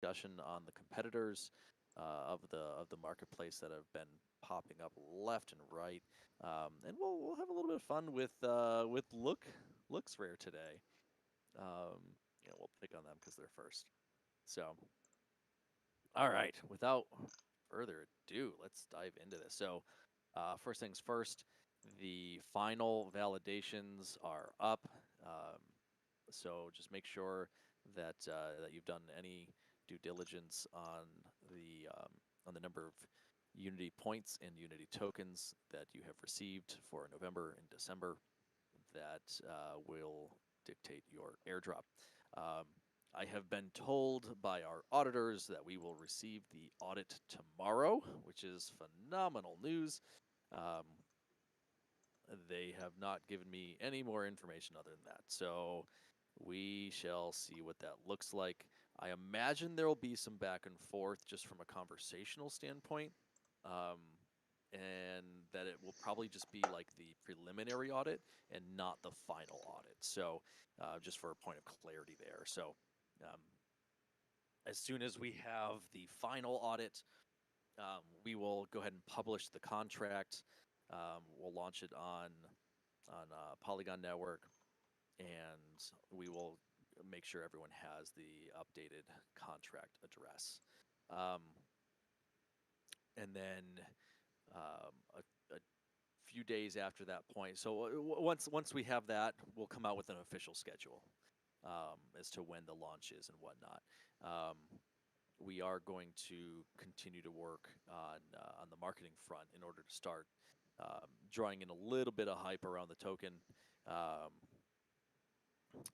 discussion on the competitors of the marketplace that have been popping up left and right, and we'll have a little bit of fun with looks rare today. We'll pick on them because they're first. So, all right, without further ado, let's dive into this. So, first things first, the final validations are up. So just make sure that that you've done any due diligence on the number of Unity points and Unity tokens that you have received for November and December. That will dictate your airdrop. Um, I have been told by our auditors that we will receive the audit tomorrow, which is phenomenal news. Um, they have not given me any more information other than that. So we shall see what that looks like. I imagine there will be some back and forth just from a conversational standpoint. And that it will probably just be like the preliminary audit and not the final audit. So just for a point of clarity there. So as soon as we have the final audit, we will go ahead and publish the contract. We'll launch it on Polygon Network, and we will make sure everyone has the updated contract address. And then a few days after that point, so once we have that, we'll come out with an official schedule as to when the launch is and whatnot. We are going to continue to work on the marketing front in order to start drawing in a little bit of hype around the token,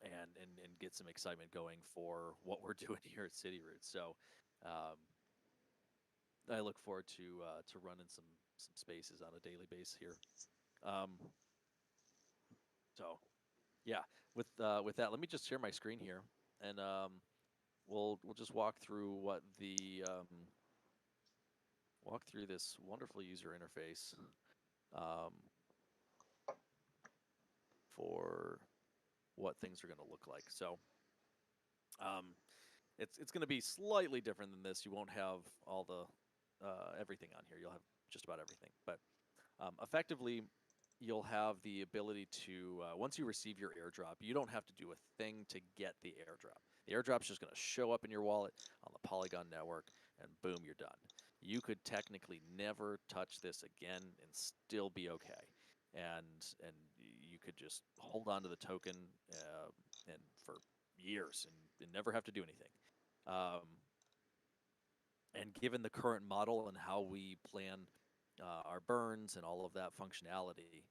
and get some excitement going for what we're doing here at Cityroots. So I look forward to running some spaces on a daily basis here. So yeah, with that, let me just share my screen here, and we'll just walk through walk through this wonderful user interface for what things are going to look like. So it's going to be slightly different than this. You won't have all the everything on here. You'll have just about everything, but effectively, you'll have the ability to once you receive your airdrop, you don't have to do a thing to get the airdrop. The airdrop's just going to show up in your wallet on the Polygon network, and boom, you're done. You could technically never touch this again and still be okay. And you could just hold on to the token and for years and never have to do anything. And given the current model and how we plan our burns and all of that functionality,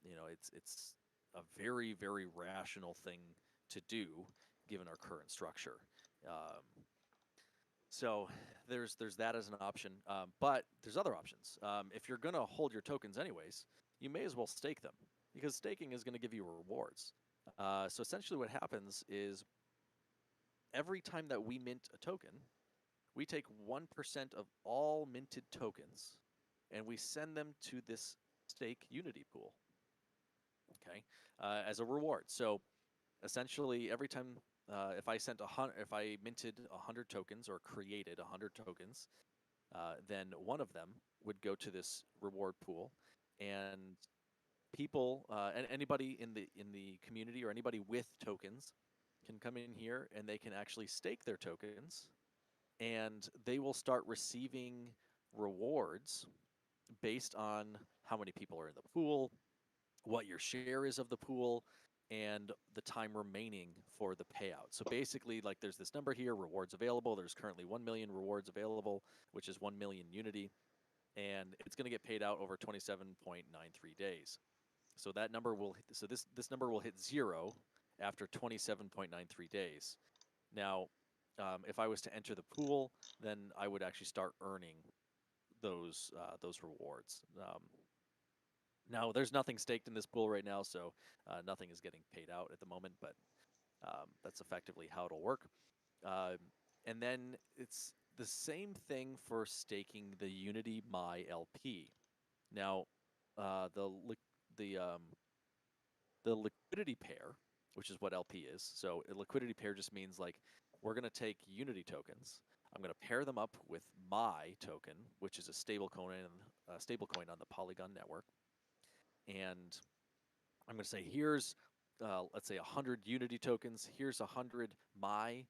it's a very, very rational thing to do given our current structure. So there's that as an option, but there's other options. If you're going to hold your tokens anyways, you may as well stake them because staking is going to give you rewards. So essentially what happens is every time that we mint a token, we take 1% of all minted tokens and we send them to this stake Unity pool, okay, as a reward. So essentially every time if I minted 100 tokens or created 100 tokens, then one of them would go to this reward pool, and people and anybody in the community or anybody with tokens can come in here and they can actually stake their tokens, and they will start receiving rewards based on how many people are in the pool, what your share is of the pool, and the time remaining for the payout. So basically, like there's this number here, rewards available. There's currently 1 million rewards available, which is 1 million Unity, and it's going to get paid out over 27.93 days. So that number this number will hit 0 after 27.93 days. Now, if I was to enter the pool, then I would actually start earning those rewards. Now, there's nothing staked in this pool right now, so nothing is getting paid out at the moment, but that's effectively how it'll work. And then it's the same thing for staking the Unity My LP. Now, the liquidity pair, which is what LP is. So a liquidity pair just means like we're going to take Unity tokens. I'm going to pair them up with my token, which is a stablecoin on the Polygon network. And I'm going to say, here's, let's say 100 Unity tokens. Here's 100 my,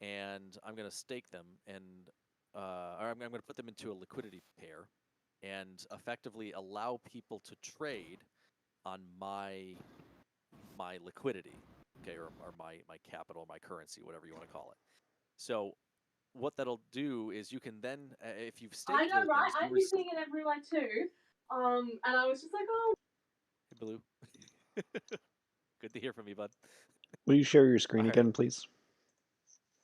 and I'm going to stake them, and or I'm going to put them into a liquidity pair, and effectively allow people to trade on my liquidity, okay, or my capital, my currency, whatever you want to call it. So what that'll do is you can then, if you've staked I know, those right? things, I've been seeing it everywhere too. And I was just like, oh. Hey, Blue. Good to hear from you, bud. Will you share your screen again, please?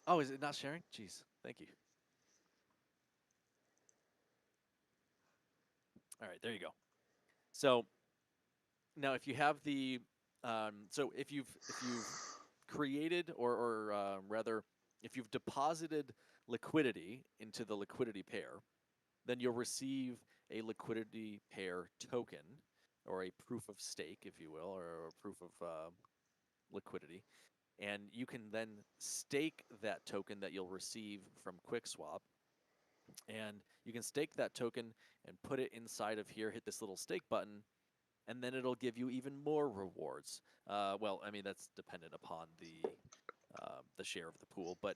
Oh, is it not sharing? Jeez, thank you. All right, there you go. So now, if you have the, so if you've created or rather, if you've deposited liquidity into the liquidity pair, then you'll receive a liquidity pair token, or a proof of stake, if you will, or a proof of liquidity. And you can then stake that token that you'll receive from QuickSwap. And you can stake that token and put it inside of here, hit this little stake button, and then it'll give you even more rewards. Well, I mean, that's dependent upon the share of the pool, but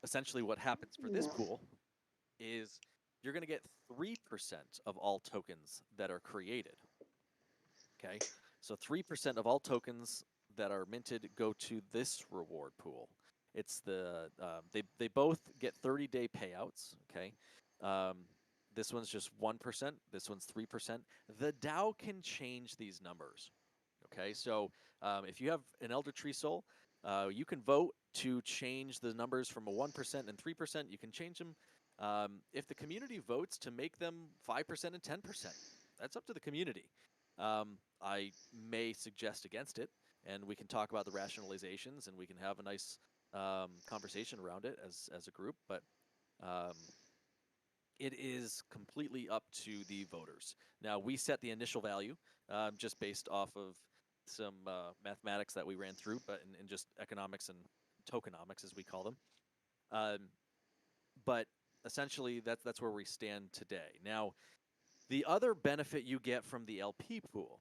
essentially what happens for this pool is you're going to get 3% of all tokens that are created. Okay, so 3% of all tokens that are minted go to this reward pool. It's the they both get 30-day payouts. Okay, this one's just 1%. This one's 3%. The DAO can change these numbers. Okay, so if you have an Elder Tree Soul, you can vote to change the numbers from a 1% and 3%. You can change them. If the community votes to make them 5% and 10%, that's up to the community. I may suggest against it, and we can talk about the rationalizations, and we can have a nice conversation around it as a group. But it is completely up to the voters. Now, we set the initial value just based off of some mathematics that we ran through, but in just economics and tokenomics, as we call them. But essentially, that's where we stand today. Now, the other benefit you get from the LP pool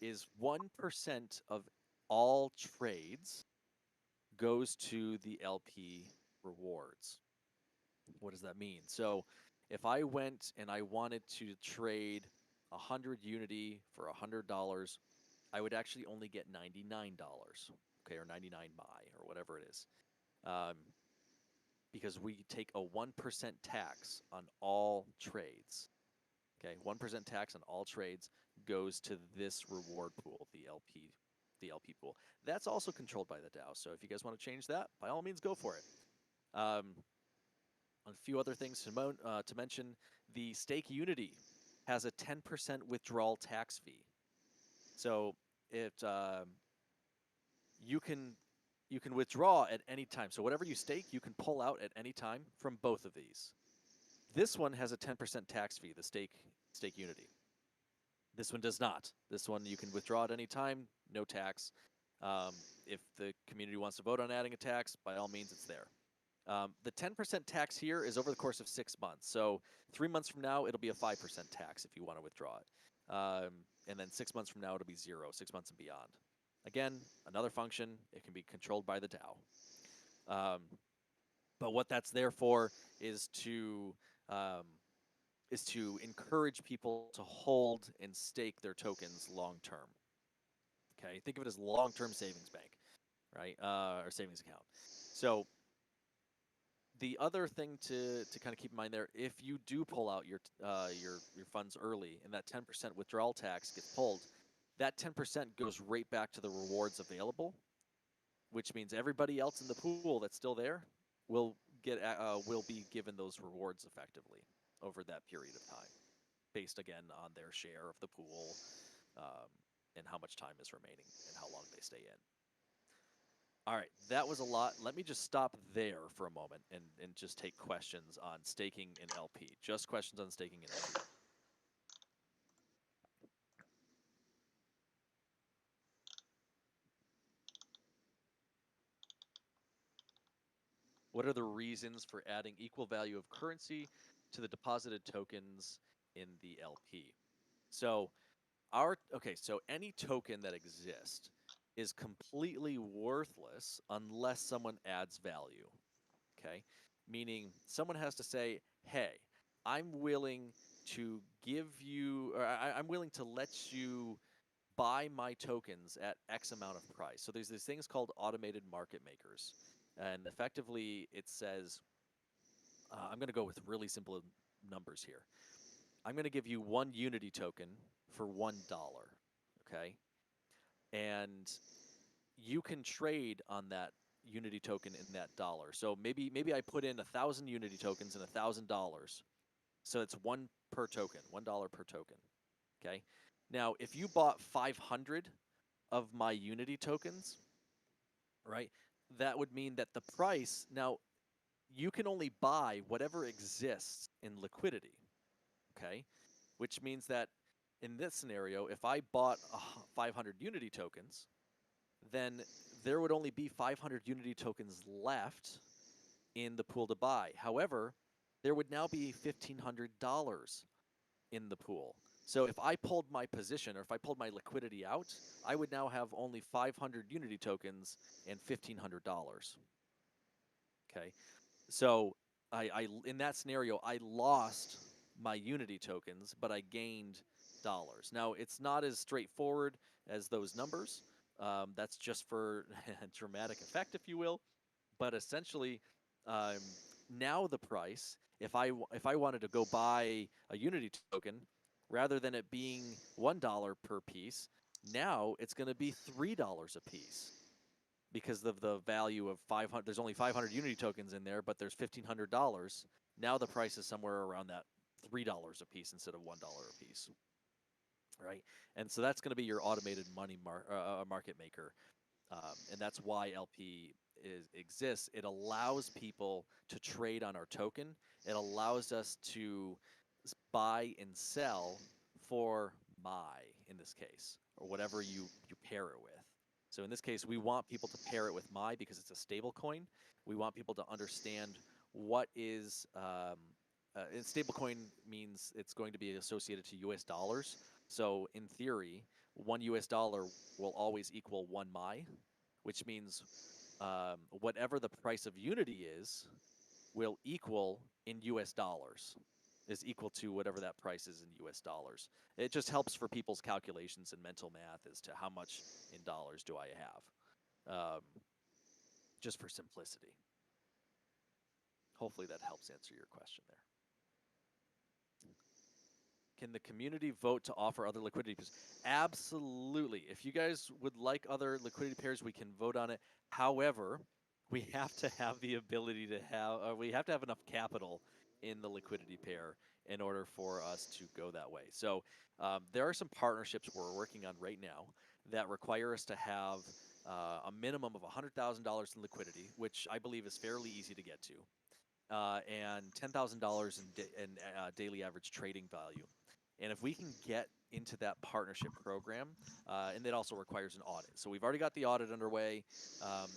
is 1% of all trades goes to the LP rewards. What does that mean? So if I went and I wanted to trade 100 Unity for $100, I would actually only get $99, okay, or 99 MAI, or whatever it is. Because we take a 1% tax on all trades. Okay, 1% tax on all trades goes to this reward pool, the LP pool. That's also controlled by the DAO. So if you guys want to change that, by all means, go for it. A few other things to mention: the Stake Unity has a 10% withdrawal tax fee. So you can withdraw at any time. So whatever you stake, you can pull out at any time from both of these. This one has a 10% tax fee, the Stake Unity. This one does not. This one you can withdraw at any time, no tax. If the community wants to vote on adding a tax, by all means, it's there. The 10% tax here is over the course of 6 months. So 3 months from now, it'll be a 5% tax if you want to withdraw it. And then 6 months from now, it'll be 0, 6 months and beyond. Again, another function. It can be controlled by the DAO. But what that's there for is to encourage people to hold and stake their tokens long term. Okay, think of it as long-term savings bank, right? Or savings account. So the other thing to kind of keep in mind there, if you do pull out your funds early and that 10% withdrawal tax gets pulled, that 10% goes right back to the rewards available, which means everybody else in the pool that's still there will be given those rewards effectively over that period of time, based again on their share of the pool and how much time is remaining and how long they stay in. All right, that was a lot. Let me just stop there for a moment and just take questions on staking in LP. Just questions on staking in LP. What are the reasons for adding equal value of currency to the deposited tokens in the LP? So so any token that exists is completely worthless unless someone adds value. Okay? Meaning someone has to say, hey, I'm willing to give you, or I'm willing to let you buy my tokens at X amount of price. So there's these things called automated market makers. And effectively, it says, I'm going to go with really simple numbers here. I'm going to give you one Unity token for $1, okay? And you can trade on that Unity token in that dollar. So maybe I put in 1,000 Unity tokens and $1,000. So it's one per token, $1 per token, okay? Now, if you bought 500 of my Unity tokens, right, that would mean that the price, now, you can only buy whatever exists in liquidity, okay? Which means that in this scenario, if I bought 500 Unity tokens, then there would only be 500 Unity tokens left in the pool to buy. However, there would now be $1,500 in the pool. So if I pulled my position, or if I pulled my liquidity out, I would now have only 500 Unity tokens and $1,500. Okay, so in that scenario, I lost my Unity tokens, but I gained dollars. Now, it's not as straightforward as those numbers. That's just for dramatic effect, if you will. But essentially, now the price, if I wanted to go buy a Unity token, rather than it being $1 per piece, now it's going to be $3 a piece because of the value of 500. There's only 500 Unity tokens in there, but there's $1,500. Now the price is somewhere around that $3 a piece instead of $1 a piece, right? And so that's going to be your automated money market maker, and that's why LP exists. It allows people to trade on our token. It allows us to buy and sell for MAI in this case, or whatever you pair it with. So in this case, we want people to pair it with MAI because it's a stable coin. We want people to understand what is stablecoin means it's going to be associated to US dollars. So in theory, one US dollar will always equal one MAI, which means whatever the price of Unity is will equal in US dollars, is equal to whatever that price is in US dollars. It just helps for people's calculations and mental math as to how much in dollars do I have, just for simplicity. Hopefully that helps answer your question there. Can the community vote to offer other liquidity pairs? Absolutely. If you guys would like other liquidity pairs, we can vote on it. However, we have to have the ability to have, we have to have enough capital in the liquidity pair in order for us to go that way. So there are some partnerships we're working on right now that require us to have a minimum of $100,000 in liquidity, which I believe is fairly easy to get to, and $10,000 in daily average trading value. And if we can get into that partnership program, and it also requires an audit. So we've already got the audit underway.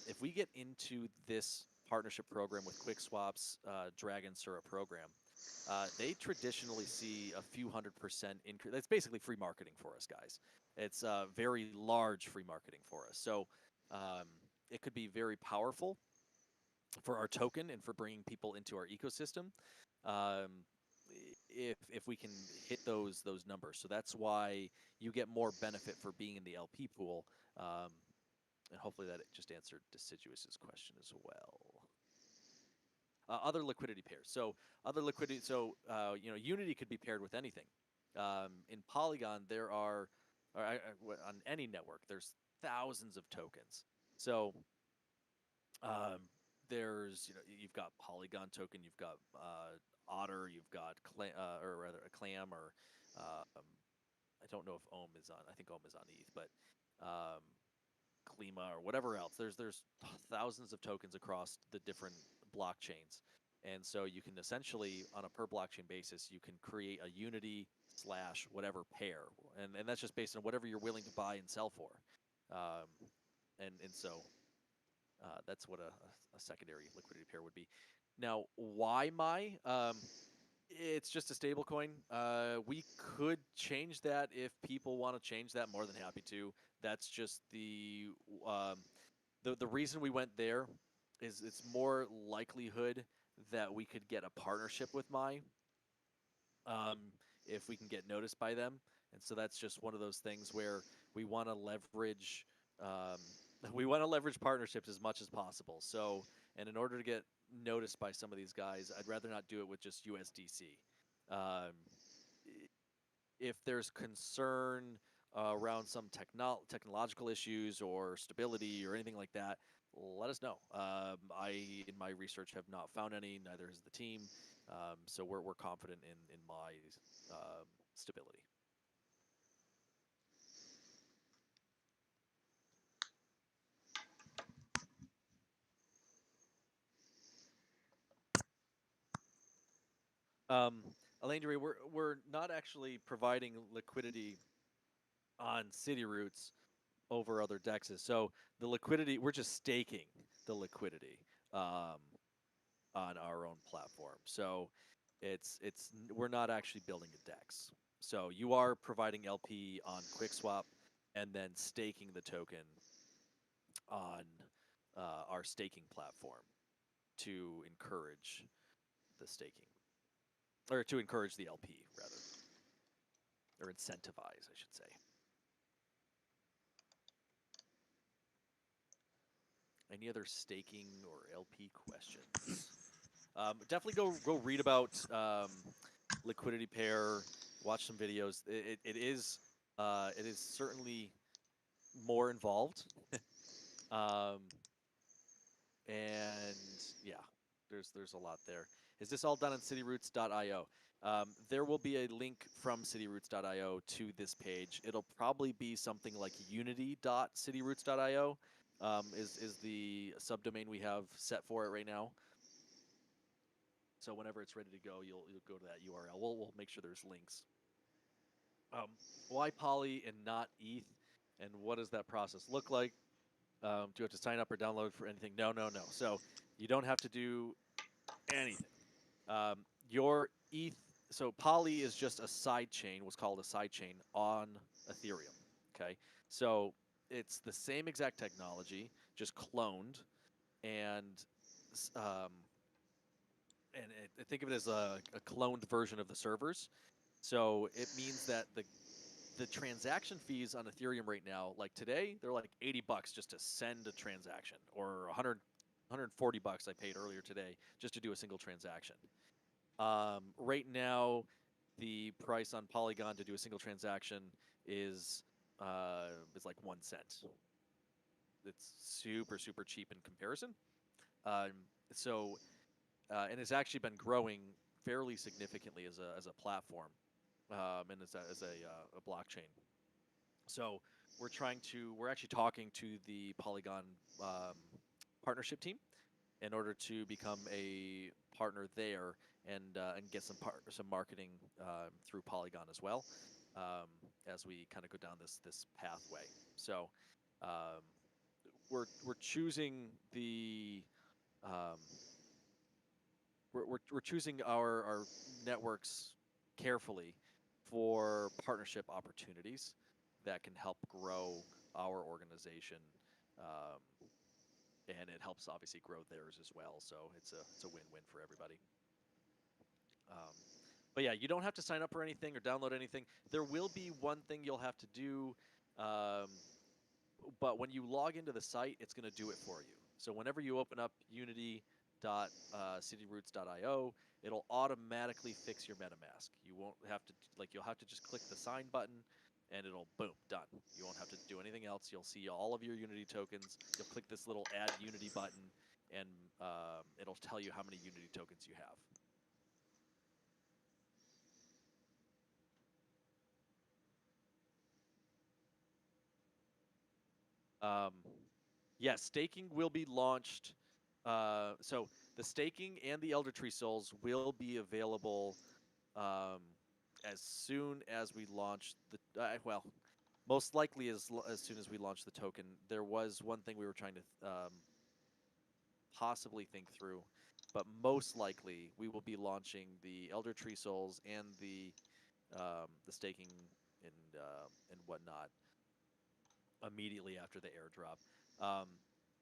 If we get into this partnership program with QuickSwap's Dragon Syrup program, they traditionally see a few 100% increase. That's basically free marketing for us, guys. It's very large free marketing for us. So it could be very powerful for our token and for bringing people into our ecosystem. If we can hit those numbers. So that's why you get more benefit for being in the LP pool. And hopefully that just answered Deciduous's question as well. Other liquidity pairs. So other liquidity. So Unity could be paired with anything. In Polygon, there are, on any network, there's thousands of tokens. So there's you've got Polygon token, you've got Otter, you've got or rather a Clam, or I don't know if Ohm is on. I think Ohm is on ETH, but Klima or whatever else. There's thousands of tokens across the different blockchains, and so you can essentially, on a per blockchain basis, you can create a Unity / whatever pair, and that's just based on whatever you're willing to buy and sell for, and so That's what a secondary liquidity pair would be. Now, why my? It's just a stable coin. We could change that if people want to change that. More than happy to. That's just um, the reason we went there is it's more likelihood that we could get a partnership with my um, if we can get noticed by them. And so that's just one of those things where we want to leverage um, we want to leverage partnerships as much as possible. So, and in order to get noticed by some of these guys, I'd rather not do it with just USDC. Um, if there's concern around some technological issues or stability or anything like that, let us know. I, in my research, have not found any. Neither has the team. So we're confident in my stability. Alejandra, we're not actually providing liquidity on Cityroots over other dexes. So the liquidity, we're just staking the liquidity on our own platform. So we're not actually building a dex. So you are providing LP on QuickSwap and then staking the token on our staking platform to encourage the staking, or to encourage the LP rather, or incentivize, I should say. Any other staking or LP questions? Definitely go read about liquidity pair. Watch some videos. It is certainly more involved, um, and yeah, there's a lot there. Is this all done on Cityroots.io? There will be a link from Cityroots.io to this page. It'll probably be something like unity.cityroots.io. Is the subdomain we have set for it right now. So whenever it's ready to go, you'll go to that URL. We'll make sure there's links. Why Poly and not ETH, and what does that process look like? Do you have to sign up or download for anything? No. So you don't have to do anything. Your ETH, so Poly is just a side chain, what's called a side chain on Ethereum. Okay, so it's the same exact technology, just cloned, and um, think of it as a cloned version of the servers. So it means that the transaction fees on Ethereum right now, like today, they're like $80 just to send a transaction, or 140 bucks I paid earlier today just to do a single transaction. Right now, the price on Polygon to do a single transaction is like 1 cent. It's super cheap in comparison. So and it's actually been growing fairly significantly as a platform, and as a blockchain. So we're actually talking to the Polygon partnership team in order to become a partner there and get some marketing through Polygon as well, as we kind of go down this pathway. So we're choosing the we're choosing our networks carefully for partnership opportunities that can help grow our organization, um, and it helps obviously grow theirs as well. So it's a win-win for everybody. But yeah, you don't have to sign up for anything or download anything. There will be one thing you'll have to do, but when you log into the site, it's going to do it for you. So whenever you open up unity.cityroots.io, it'll automatically fix your MetaMask. You won't have to, you'll have to just click the sign button, and it'll, boom, done. You won't have to do anything else. You'll see all of your Unity tokens. You'll click this little Add Unity button, and it'll tell you how many Unity tokens you have. Yes, staking will be launched. So the staking and the Elder Tree Souls will be available as soon as we launch the. Well, most likely as soon as we launch the token. There was one thing we were trying to possibly think through, but most likely we will be launching the Elder Tree Souls and the staking and whatnot immediately after the airdrop.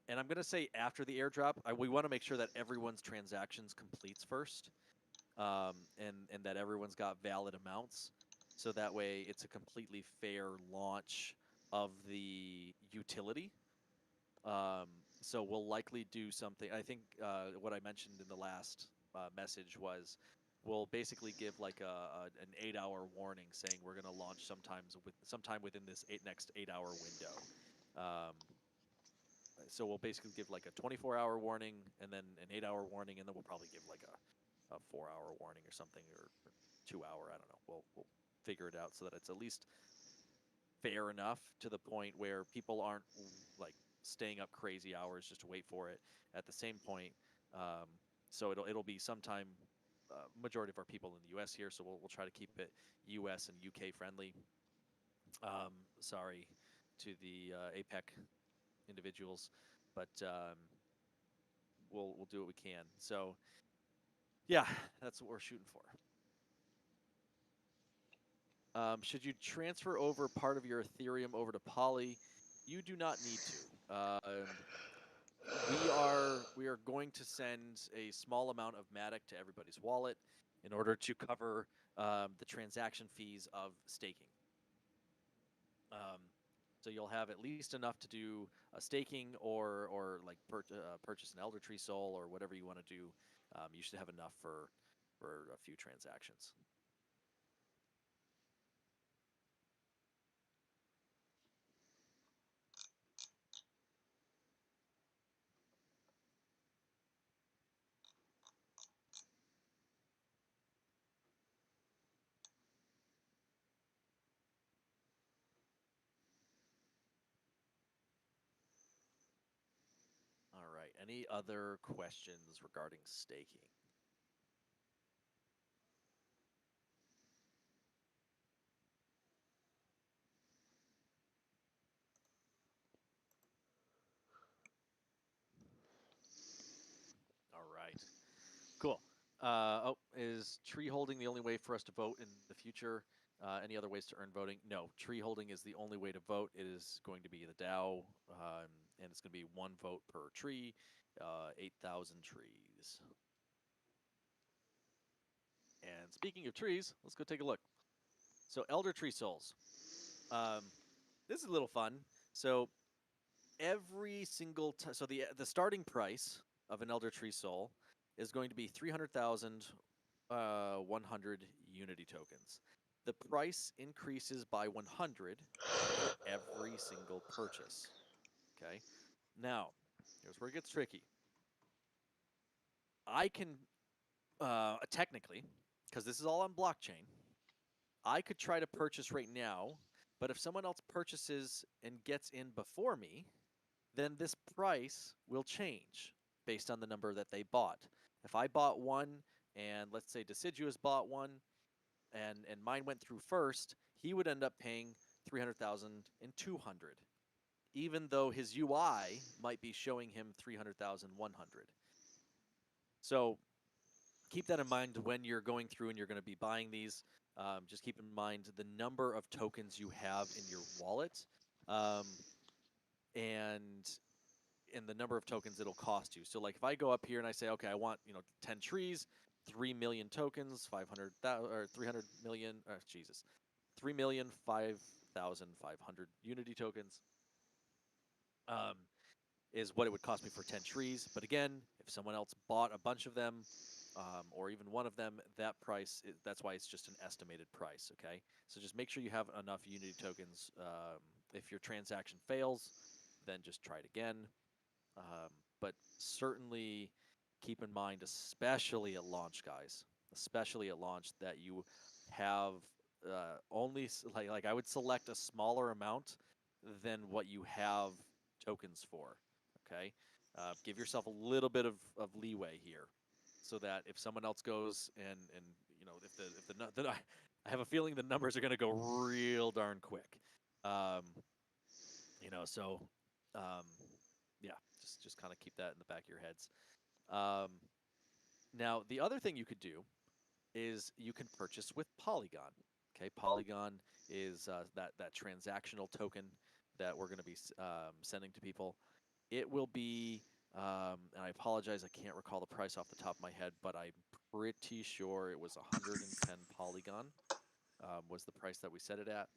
And I'm going to say after the airdrop, we want to make sure that everyone's transactions completes first, and that everyone's got valid amounts, so that way it's a completely fair launch of the utility. So we'll likely do something. I think what I mentioned in the last message was we'll basically give like an 8-hour warning saying we're going to launch sometime within this next 8-hour window. So we'll basically give like a 24-hour warning and then an 8-hour warning, and then we'll probably give like a 4-hour warning or something, or 2-hour. I don't know. We'll figure it out so that it's at least fair enough to the point where people aren't like staying up crazy hours just to wait for it. At the same point, so it'll be sometime. Majority of our people in the U.S. here, so we'll try to keep it U.S. and U.K. friendly. Sorry to the APEC individuals, but we'll do what we can. So yeah, that's what we're shooting for. Should you transfer over part of your Ethereum over to Poly? You do not need to. We are going to send a small amount of Matic to everybody's wallet in order to cover the transaction fees of staking. So you'll have at least enough to do a staking or like purchase an Elder Tree Soul or whatever you want to do. You should have enough for a few transactions. All right. Any other questions regarding staking? All right. Cool. Is tree holding the only way for us to vote in the future? Any other ways to earn voting? No, tree holding is the only way to vote. It is going to be the DAO, and it's going to be 1 vote per tree, 8,000 trees. And speaking of trees, let's go take a look. So Elder Tree Souls. This is a little fun. So every single so the starting price of an Elder Tree Soul is going to be 300,100 Unity tokens. The price increases by 100 for every single purchase. Okay. Now, here's where it gets tricky. I can technically, because this is all on blockchain, I could try to purchase right now, but if someone else purchases and gets in before me, then this price will change based on the number that they bought. If I bought one, and let's say Deciduous bought one, and mine went through first, he would end up paying 300,200, even though his UI might be showing him 300,100. So keep that in mind when you're going through and you're going to be buying these. Just keep in mind the number of tokens you have in your wallet, and the number of tokens it'll cost you. So like if I go up here and I say, okay, I want 10 trees, 3 million tokens, 500,000 or 300 million, 3,005,500 Unity tokens, is what it would cost me for 10 trees. But again, if someone else bought a bunch of them, or even one of them, that price, that's why it's just an estimated price, okay? So just make sure you have enough Unity tokens. If your transaction fails, then just try it again. But certainly keep in mind, especially at launch, guys, especially at launch, that you have only, like I would select a smaller amount than what you have tokens for, okay? Give yourself a little bit of leeway here, so that if someone else goes and I have a feeling the numbers are going to go real darn quick. So yeah, just kind of keep that in the back of your heads. Um, Now, the other thing you could do is you can purchase with Polygon. Okay, Polygon is that transactional token that we're going to be sending to people. It will be, and I apologize, I can't recall the price off the top of my head, but I'm pretty sure it was 110 Polygon was the price that we set it at.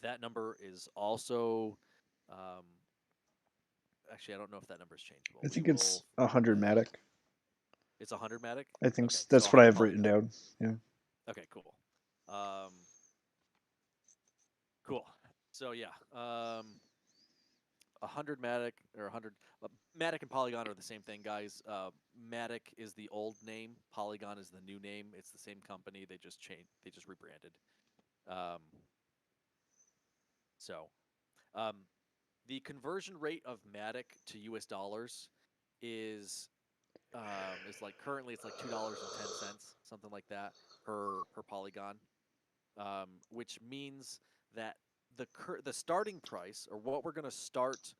That number is also, um, actually, I don't know if that number is changeable. I We think it's will. 100 Matic. It's 100 Matic. I think Okay, so that's what I 100 have written Polygon. down. Yeah. Okay, cool. Cool. So yeah, 100 Matic or 100 Matic and Polygon are the same thing, guys. Matic is the old name. Polygon is the new name. It's the same company. They just changed. They just rebranded. Um, so, um, the conversion rate of Matic to U.S. dollars is like currently it's like $2.10, something like that per Polygon, which means that the starting price or what we're going to start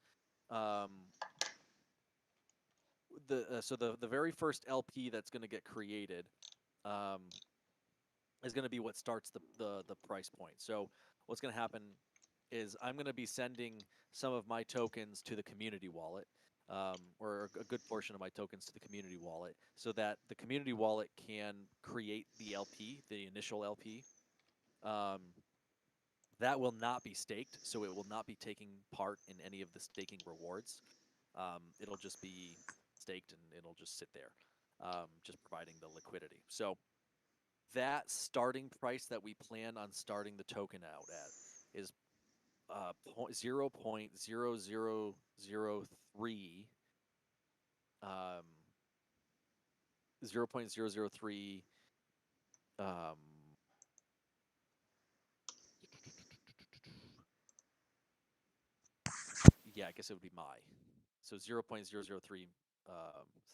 um, the very first LP that's going to get created um, is going to be what starts the price point. So what's going to happen is I'm going to be sending some of my tokens to the community wallet, or a good portion of my tokens to the community wallet, so that the community wallet can create the LP, the initial LP. Um, that will not be staked, so it will not be taking part in any of the staking rewards. It'll just be staked and it'll just sit there, just providing the liquidity. So that starting price that we plan on starting the token out at is 0.0003 um, 0.003 um, yeah, I guess it would be my. So 0.003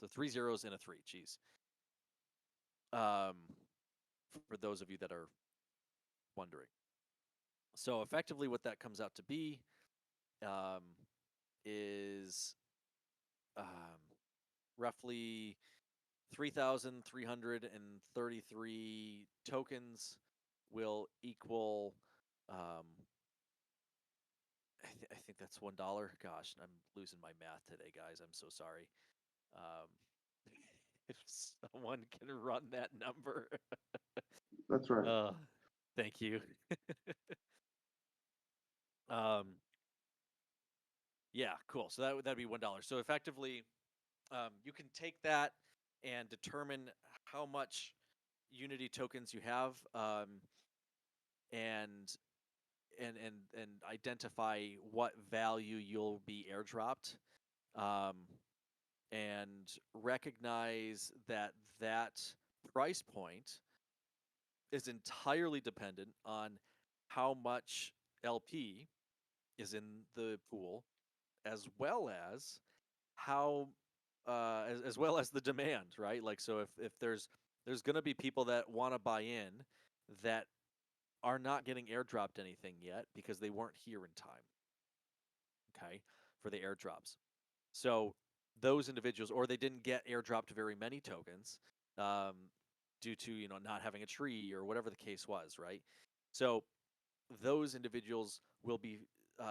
so 3 zeros and a 3, geez. For those of you that are wondering. So effectively what that comes out to be um, is roughly 3,333 tokens will equal. I think that's $1. Gosh, I'm losing my math today, guys. I'm so sorry. Um, if someone can run that number, That's right. thank you. um, yeah, cool. So that'd be $1. So effectively, you can take that and determine how much Unity tokens you have, and and identify what value you'll be airdropped, um, and recognize that that price point is entirely dependent on how much LP is in the pool, as well as how as well as the demand, right? Like, so if there's going to be people that want to buy in that are not getting airdropped anything yet because they weren't here in time, okay, for the airdrops. So those individuals, or they didn't get airdropped very many tokens, um, due to not having a tree or whatever the case was, right? So those individuals will be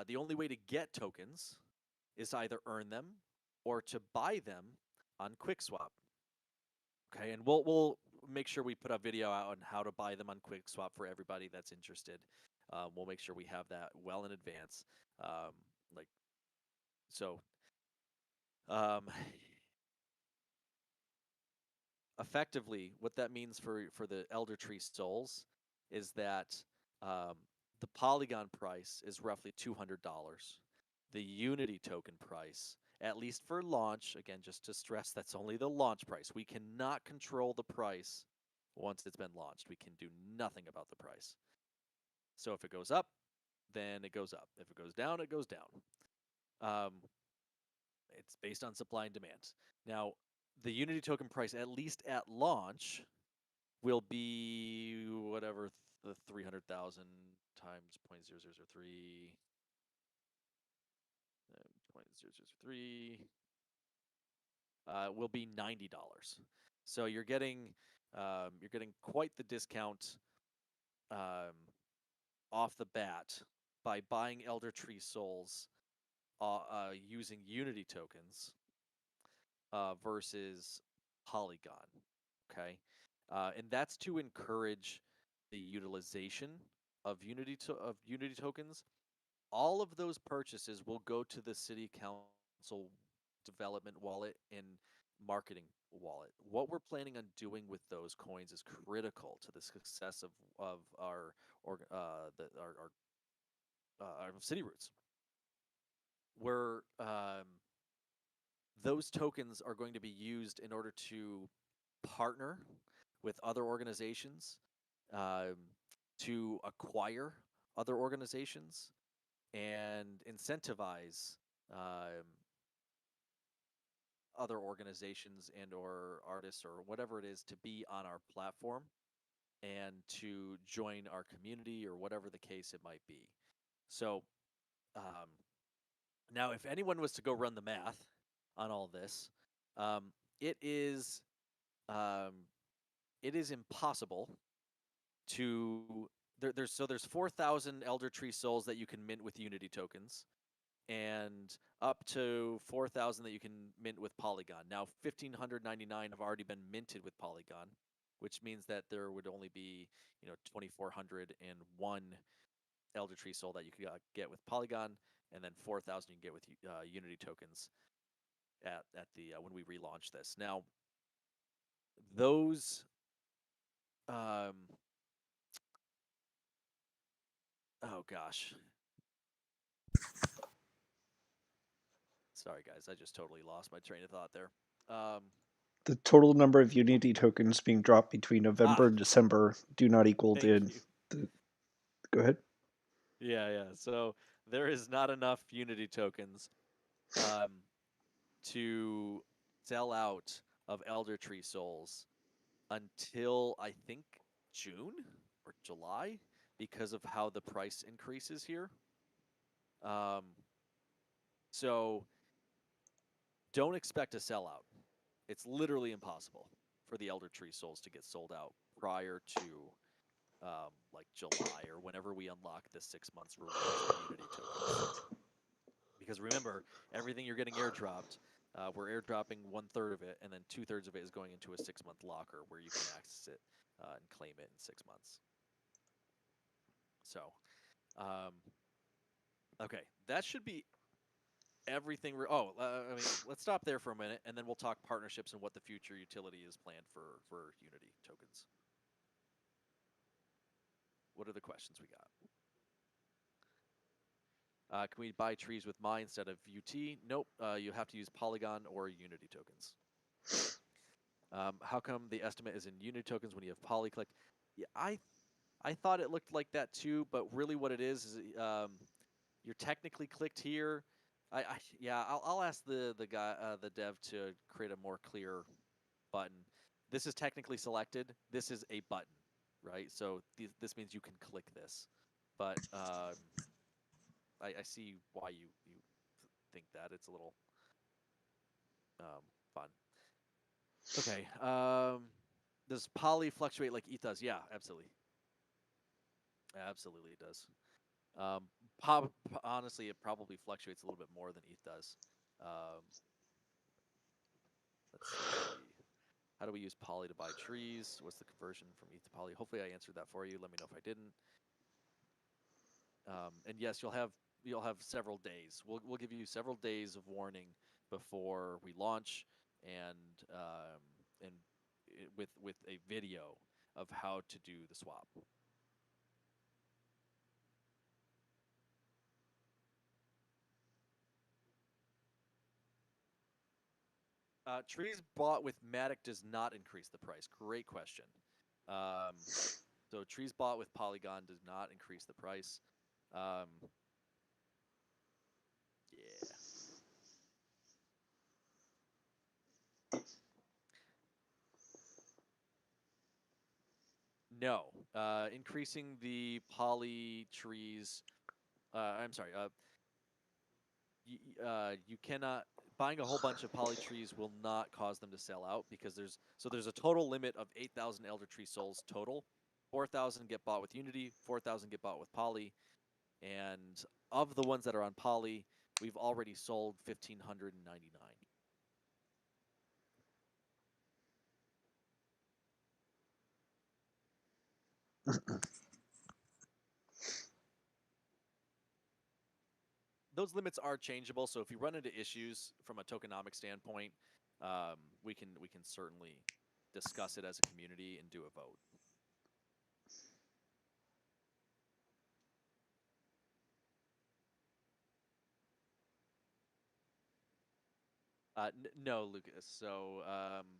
the only way to get tokens is to either earn them or to buy them on QuickSwap. Okay, and we'll make sure we put a video out on how to buy them on QuickSwap for everybody that's interested. We'll make sure we have that well in advance. Like so, um, effectively, what that means for the Elder Tree souls is that um, the Polygon price is roughly $200. The Unity token price, at least for launch, again, just to stress, that's only the launch price. We cannot control the price once it's been launched. We can do nothing about the price. So if it goes up, then it goes up. If it goes down, it goes down. It's based on supply and demand. Now, the Unity token price, at least at launch, will be whatever the 300,000 times 0.0003 0.0003 will be $90. So you're getting quite the discount off the bat by buying Elder Tree Souls using Unity tokens versus Polygon. Okay, and that's to encourage the utilization of Unity tokens. All of those purchases will go to the City Council development wallet and marketing wallet. What we're planning on doing with those coins is critical to the success of our Cityroots. Where those tokens are going to be used in order to partner with other organizations, to acquire other organizations, and incentivize other organizations and or artists or whatever it is to be on our platform and to join our community or whatever the case it might be. So now if anyone was to go run the math on all this, it is impossible to there's 4,000 Elder Tree Souls that you can mint with Unity tokens, and up to 4,000 that you can mint with Polygon. Now 1,599 have already been minted with Polygon, which means that there would only be 2,401 Elder Tree Soul that you could get with Polygon, and then 4,000 you can get with Unity tokens at the when we relaunch this. Now those oh gosh. Sorry guys, I just totally lost my train of thought there. The total number of Unity tokens being dropped between November and December do not equal the. Go ahead. Yeah. So there is not enough Unity tokens to sell out of Elder Tree Souls until I think June or July because of how the price increases here. So don't expect a sellout. It's literally impossible for the Elder Tree Souls to get sold out prior to like July or whenever we unlock the 6 months reward for Unity tokens. Because remember, everything you're getting airdropped, we're airdropping 1/3 of it, and then 2/3 of it is going into a 6-month locker where you can access it and claim it in 6 months. So, okay, that should be everything. I mean, let's stop there for a minute, and then we'll talk partnerships and what the future utility is planned for Unity tokens. What are the questions we got? Can we buy trees with Mai instead of UT? Nope. You have to use Polygon or Unity tokens. How come the estimate is in Unity tokens when you have Polyclick? Yeah, I thought it looked like that too, but really what it is you're technically clicked here. I'll ask the guy, the dev, to create a more clear button. This is technically selected. This is a button, right? So this means you can click this, but I see why you think that. It's a little fun. Okay. Does Poly fluctuate like ETH does? Yeah, absolutely. Absolutely, it does. Honestly, it probably fluctuates a little bit more than ETH does. Let's see. How do we use Poly to buy trees? What's the conversion from ETH to Poly? Hopefully, I answered that for you. Let me know if I didn't. And yes, you'll have several days. We'll give you several days of warning before we launch, and with a video of how to do the swap. Trees bought with Matic does not increase the price. Great question. So trees bought with Polygon does not increase the price. Yeah. No. Increasing the poly trees. I'm sorry. you cannot buying a whole bunch of poly trees will not cause them to sell out because there's a total limit of 8,000 elder tree souls total. 4,000 get bought with Unity, 4,000 get bought with Poly, and of the ones that are on Poly, we've already sold 1,599. Those limits are changeable, so if you run into issues from a tokenomic standpoint, we can certainly discuss it as a community and do a vote. No, Lucas. So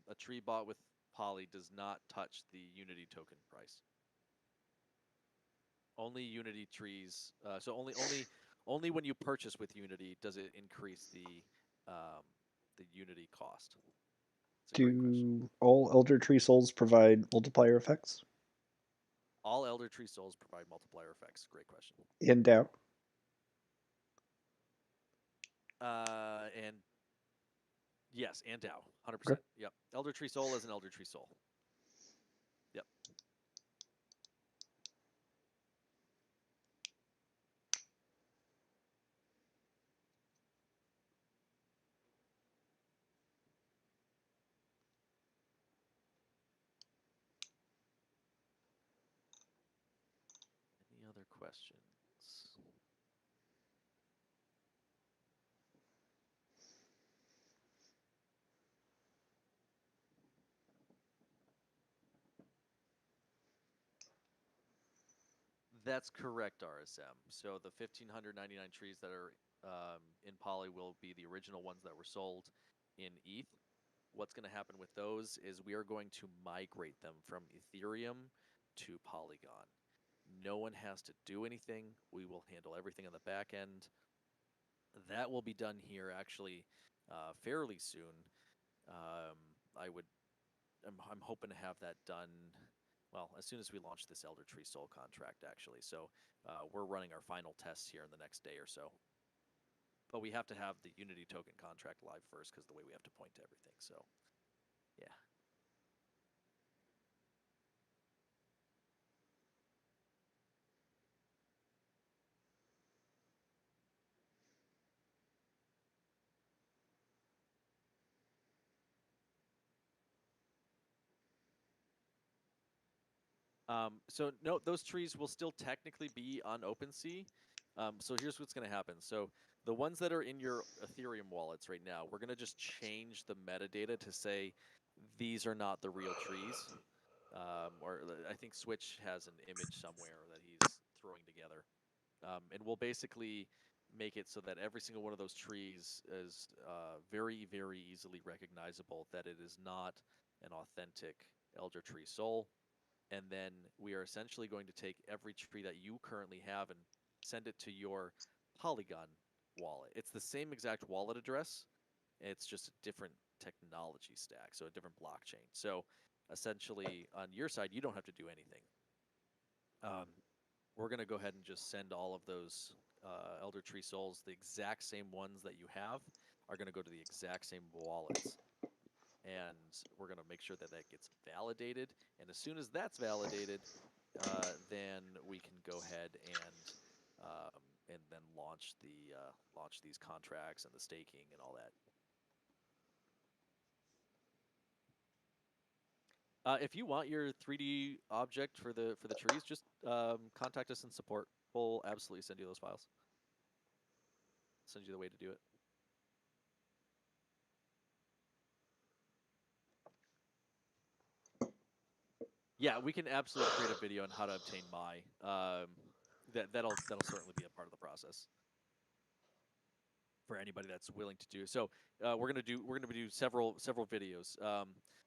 a tree bought with Poly does not touch the Unity token price. Only Unity trees. So only when you purchase with Unity does it increase the Unity cost. Do all Elder Tree Souls provide multiplier effects? All Elder Tree Souls provide multiplier effects. Great question. And DAO? And yes, and DAO, 100%. Okay. Yep. Elder Tree Soul is an Elder Tree Soul. Yep. Any other questions? That's correct, RSM. So the 1,599 trees that are in Poly will be the original ones that were sold in ETH. What's going to happen with those is we are going to migrate them from Ethereum to Polygon. No one has to do anything. We will handle everything on the back end. That will be done here actually fairly soon. I'm hoping to have that done, well, as soon as we launch this Elder Tree Soul contract, actually. So we're running our final tests here in the next day or so. But we have to have the Unity token contract live first because the way we have to point to everything. So, yeah. So no, those trees will still technically be on OpenSea. So here's what's going to happen. So the ones that are in your Ethereum wallets right now, we're going to just change the metadata to say these are not the real trees. Or I think Switch has an image somewhere that he's throwing together. And we'll basically make it so that every single one of those trees is very, very easily recognizable that it is not an authentic Elder Tree Soul. And then we are essentially going to take every tree that you currently have and send it to your Polygon wallet. It's the same exact wallet address. It's just a different technology stack, so a different blockchain. So essentially, on your side, you don't have to do anything. We're going to go ahead and just send all of those Elder Tree Souls, the exact same ones that you have, are going to go to the exact same wallets. And we're going to make sure that that gets validated. And as soon as that's validated, then we can go ahead and then launch these contracts and the staking and all that. If you want your 3D object for the trees, just contact us in support. We'll absolutely send you those files. Send you the way to do it. Yeah, we can absolutely create a video on how to obtain my. That'll certainly be a part of the process for anybody that's willing to do. So we're gonna do several videos.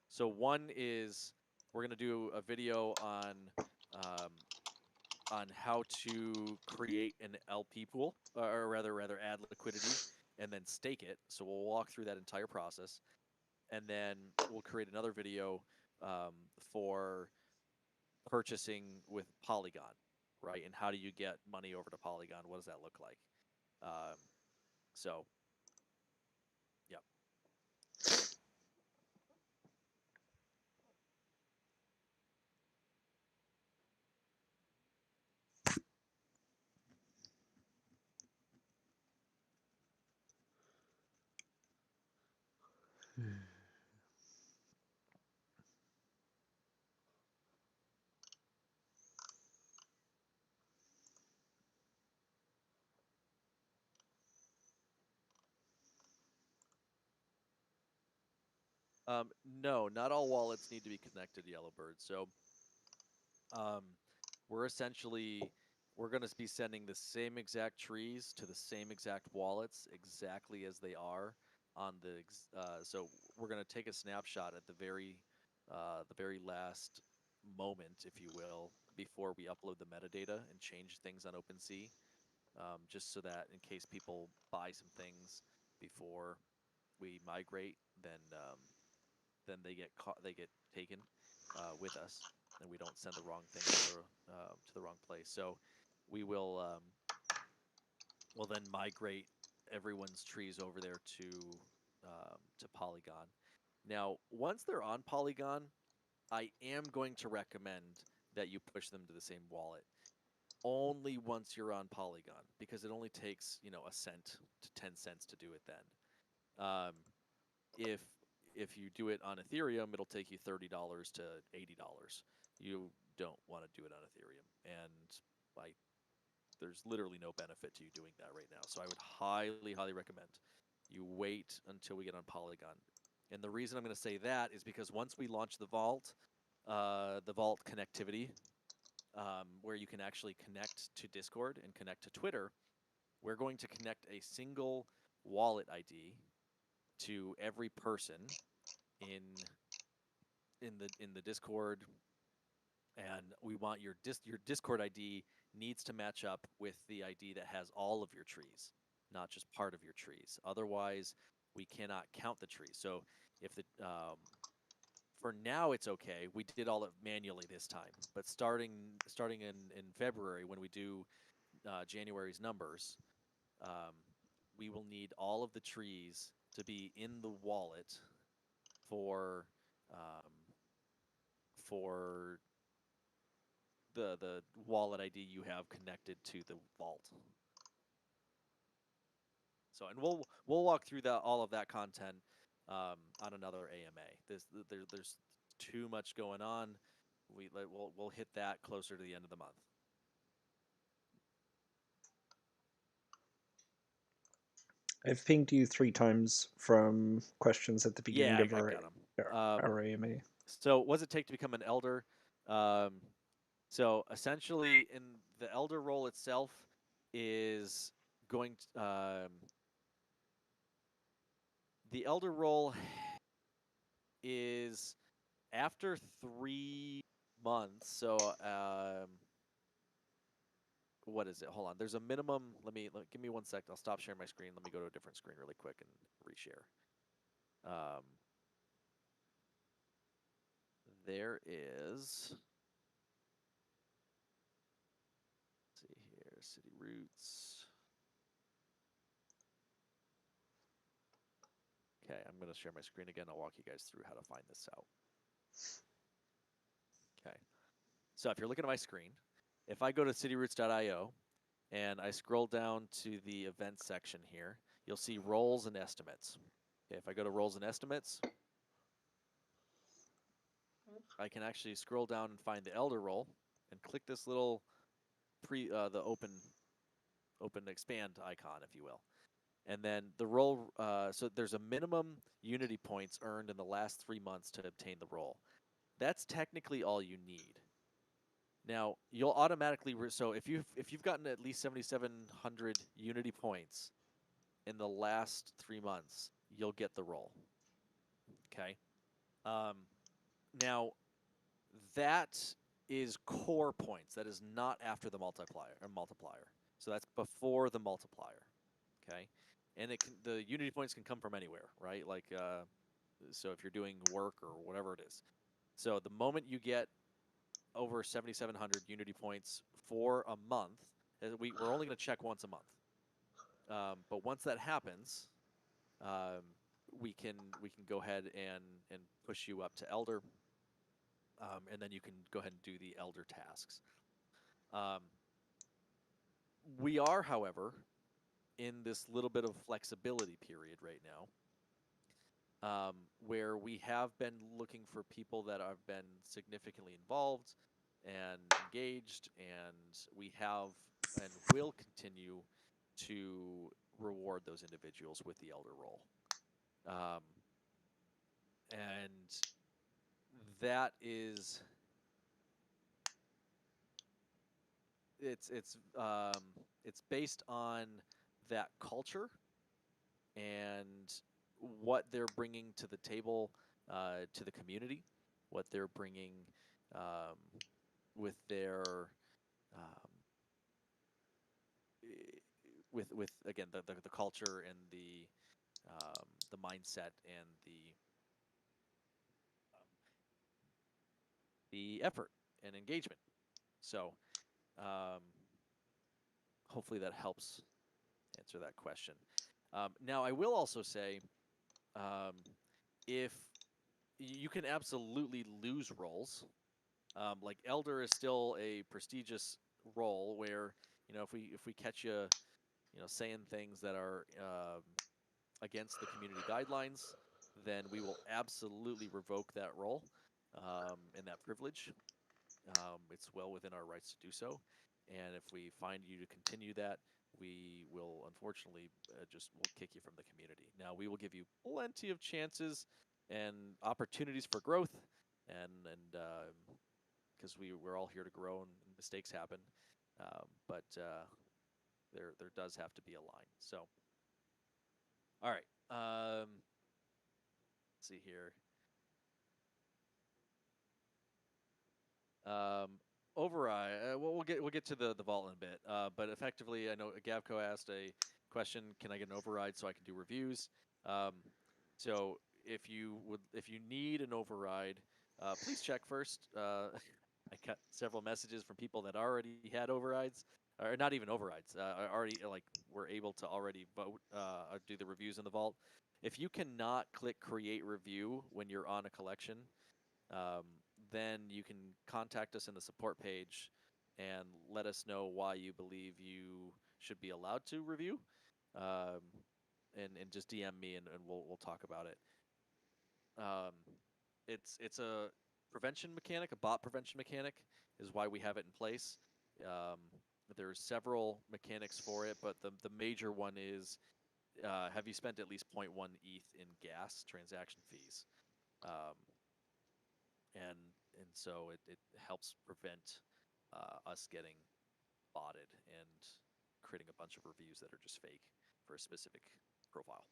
So one is we're gonna do a video on how to create an LP pool, or rather add liquidity and then stake it. So we'll walk through that entire process, and then we'll create another video for purchasing with Polygon, right? And how do you get money over to Polygon? What does that look like? So, yep. No, not all wallets need to be connected to Yellowbird. So, we're essentially going to be sending the same exact trees to the same exact wallets exactly as they are on the. So we're going to take a snapshot at the very last moment, if you will, before we upload the metadata and change things on OpenSea, just so that in case people buy some things before we migrate, then they get taken with us, and we don't send the wrong thing to the wrong place. So we will we'll then migrate everyone's trees over there to Polygon. Now, once they're on Polygon, I am going to recommend that you push them to the same wallet. Only once you're on Polygon, because it only takes a cent to 10 cents to do it then. If you do it on Ethereum, it'll take you $30 to $80. You don't want to do it on Ethereum, and there's literally no benefit to you doing that right now. So I would highly, highly recommend you wait until we get on Polygon. And the reason I'm going to say that is because once we launch the vault connectivity, where you can actually connect to Discord and connect to Twitter, we're going to connect a single wallet ID to every person in the Discord, and we want your Discord ID needs to match up with the ID that has all of your trees, not just part of your trees. Otherwise, we cannot count the trees. So if the for now it's okay. We did all it manually this time, but starting in February, when we do January's numbers, we will need all of the trees to be in the wallet for the wallet ID you have connected to the vault. So, and we'll walk through all of that content on another AMA. There's too much going on. We'll hit that closer to the end of the month. I've pinged you 3 times from questions at the beginning of our AMA. So, what does it take to become an elder? So, essentially, in the elder role itself is going to, the elder role is after 3 months. So, what is it? Hold on. There's a minimum. Give me 1 sec. I'll stop sharing my screen. Let me go to a different screen really quick and reshare. There is. Let's see here. Cityroots. Okay, I'm going to share my screen again. I'll walk you guys through how to find this out. Okay. So if you're looking at my screen, if I go to cityroots.io and I scroll down to the events section here, you'll see roles and estimates. Okay, if I go to roles and estimates, I can actually scroll down and find the elder role and click this little the open expand icon, if you will. And then the role, so there's a minimum Unity points earned in the last 3 months to obtain the role. That's technically all you need. Now, you'll automatically, so if you've gotten at least 7,700 Unity points in the last 3 months, you'll get the role. Okay. Now, that is core points. That is not after the multiplier. So that's before the multiplier. Okay. And the Unity points can come from anywhere, right? Like, so if you're doing work or whatever it is. So the moment you get over 7,700 Unity points for a month, we're only going to check once a month. But once that happens, we can go ahead and push you up to Elder, and then you can go ahead and do the Elder tasks. We are, however, in this little bit of flexibility period right now, where we have been looking for people that have been significantly involved and engaged, and we have and will continue to reward those individuals with the Elder role. And that is it's based on that culture and what they're bringing to the table, to the community, what they're bringing with their with again the culture and the mindset and the effort and engagement. So hopefully that helps answer that question. Now, I will also say, if you can absolutely lose roles, like Elder is still a prestigious role where, if we catch you, saying things that are against the community guidelines, then we will absolutely revoke that role and that privilege. It's well within our rights to do so. And if we find you to continue that, we will unfortunately we'll kick you from the community. Now, we will give you plenty of chances and opportunities for growth, and because we're all here to grow and mistakes happen, but there does have to be a line. So, all right, let's see here. Override. We'll get to the vault in a bit. But effectively, I know Gavco asked a question: can I get an override so I can do reviews? So if you need an override, please check first. I got several messages from people that already had overrides, or not even overrides. Already were able to already vote, do the reviews in the vault. If you cannot click create review when you're on a collection, then you can contact us in the support page and let us know why you believe you should be allowed to review, and just DM me and we'll talk about it. It's a prevention mechanic, a bot prevention mechanic is why we have it in place. There's several mechanics for it, but the major one is, have you spent at least 0.1 ETH in gas transaction fees? And so it helps prevent us getting botted and creating a bunch of reviews that are just fake for a specific profile.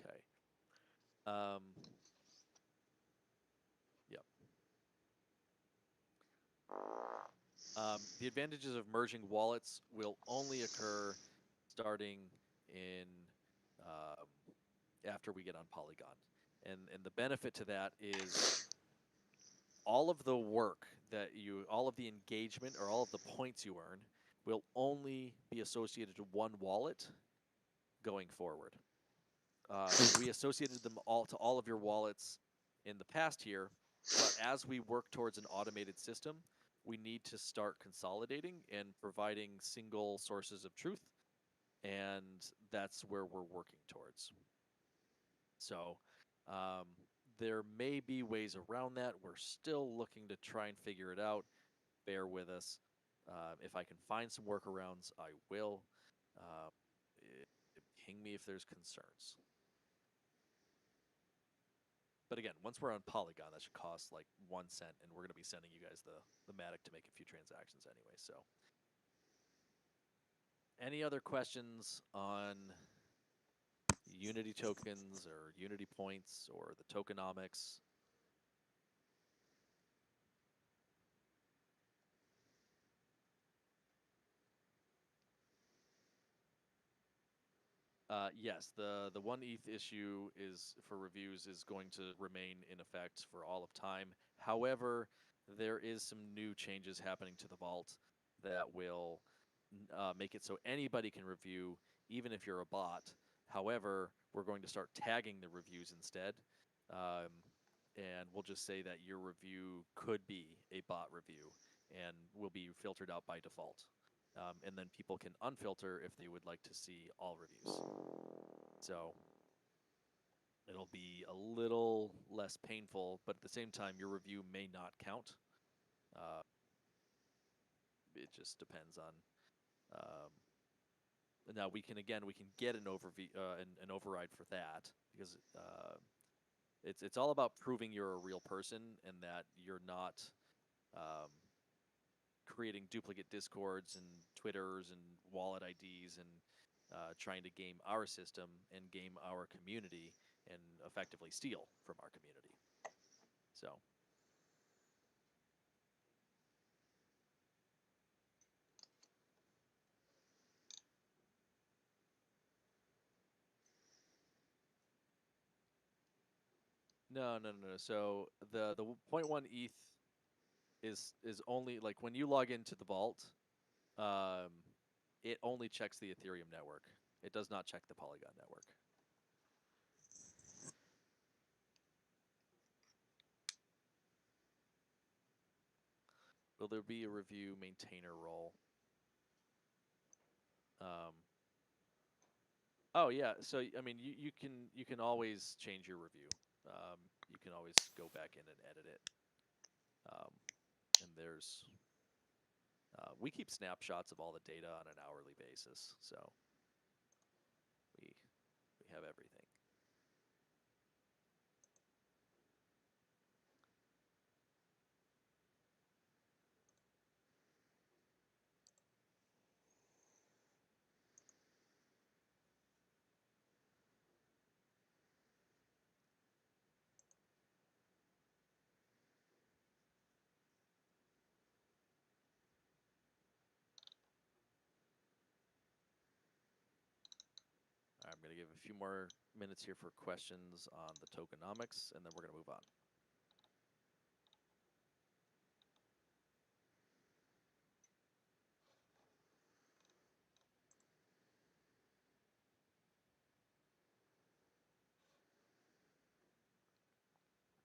Okay. Yep. The advantages of merging wallets will only occur starting in after we get on Polygon. And the benefit to that is all of the work that all of the engagement or all of the points you earn will only be associated to one wallet going forward. We associated them all to all of your wallets in the past here, but as we work towards an automated system, we need to start consolidating and providing single sources of truth, and that's where we're working towards. So there may be ways around that. We're still looking to try and figure it out. Bear with us. If I can find some workarounds, I will. Ping me if there's concerns. But again, once we're on Polygon, that should cost like 1 cent, and we're going to be sending you guys the Matic to make a few transactions anyway. So, any other questions on Unity tokens or Unity points or the tokenomics? Yes, the 1 ETH issue is for reviews is going to remain in effect for all of time. However, there is some new changes happening to the vault. that will make it so anybody can review, even if you're a bot. However, we're going to start tagging the reviews instead. And we'll just say that your review could be a bot review and will be filtered out by default. And then people can unfilter if they would like to see all reviews. So it'll be a little less painful, but at the same time, your review may not count. It just depends on. Now we can get an override for that, because it's all about proving you're a real person and that you're not creating duplicate Discords and Twitters and wallet IDs and trying to game our system and game our community and effectively steal from our community. So. No. So the 0.1 ETH is only, like, when you log into the vault, it only checks the Ethereum network. It does not check the Polygon network. Will there be a review maintainer role? Oh yeah. So I mean, you can always change your review. You can always go back in and edit it. And there's we keep snapshots of all the data on an hourly basis, so we have everything. I'm going to give a few more minutes here for questions on the tokenomics, and then we're going to move on.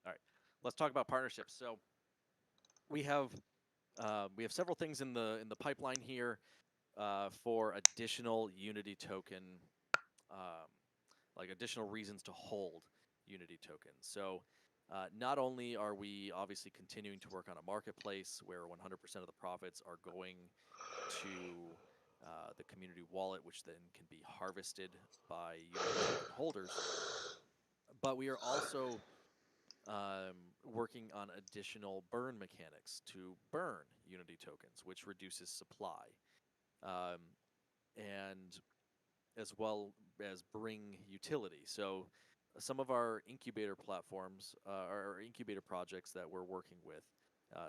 All right, let's talk about partnerships. So we have several things in the pipeline here for additional Unity token, like additional reasons to hold Unity tokens. So not only are we obviously continuing to work on a marketplace where 100% of the profits are going to the community wallet, which then can be harvested by Unity token holders, but we are also working on additional burn mechanics to burn Unity tokens, which reduces supply, and as well as bring utility. So some of our incubator platforms, our incubator projects that we're working with,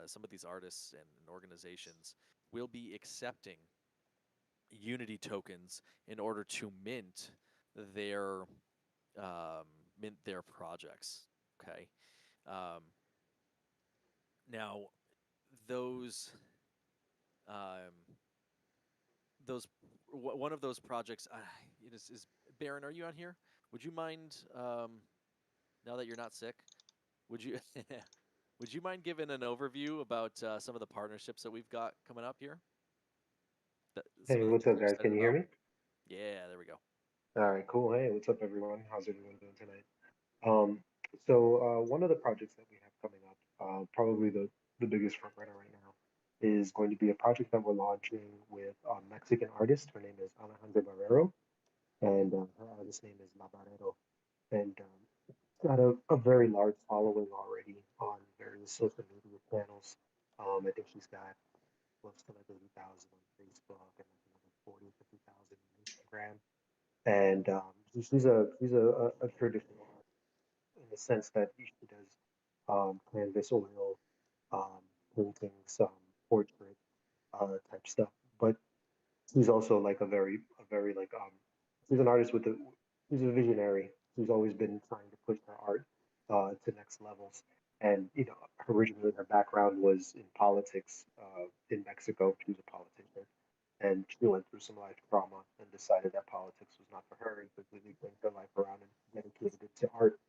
some of these artists and organizations will be accepting Unity tokens in order to mint their projects. Okay. Now, those one of those projects is Baron. Are you on here? Would you mind, now that you're not sick, would you would you mind giving an overview about some of the partnerships that we've got coming up here? Hey, what's up, guys? Can you hear me? Yeah, there we go. All right, cool. Hey, what's up, everyone? How's everyone doing tonight? One of the projects that we have coming up, probably the biggest front runner right now, is going to be a project that we're launching with a Mexican artist. Her name is Alejandra Marrero, and her artist name is Barrero. And it's got a very large following already on various social media channels. I think she's got close to like 80,000 on Facebook and like another 40, 50,000 on Instagram. And she's a traditional artist in the sense that she does canvas, oil, paintings, portrait type stuff. But she's also like a very like she's an artist she's a visionary. She's always been trying to push her art to next levels. And originally her background was in politics in Mexico. She was a politician. and she went through some life trauma and decided that politics was not for her and completely turned her life around and dedicated it to art.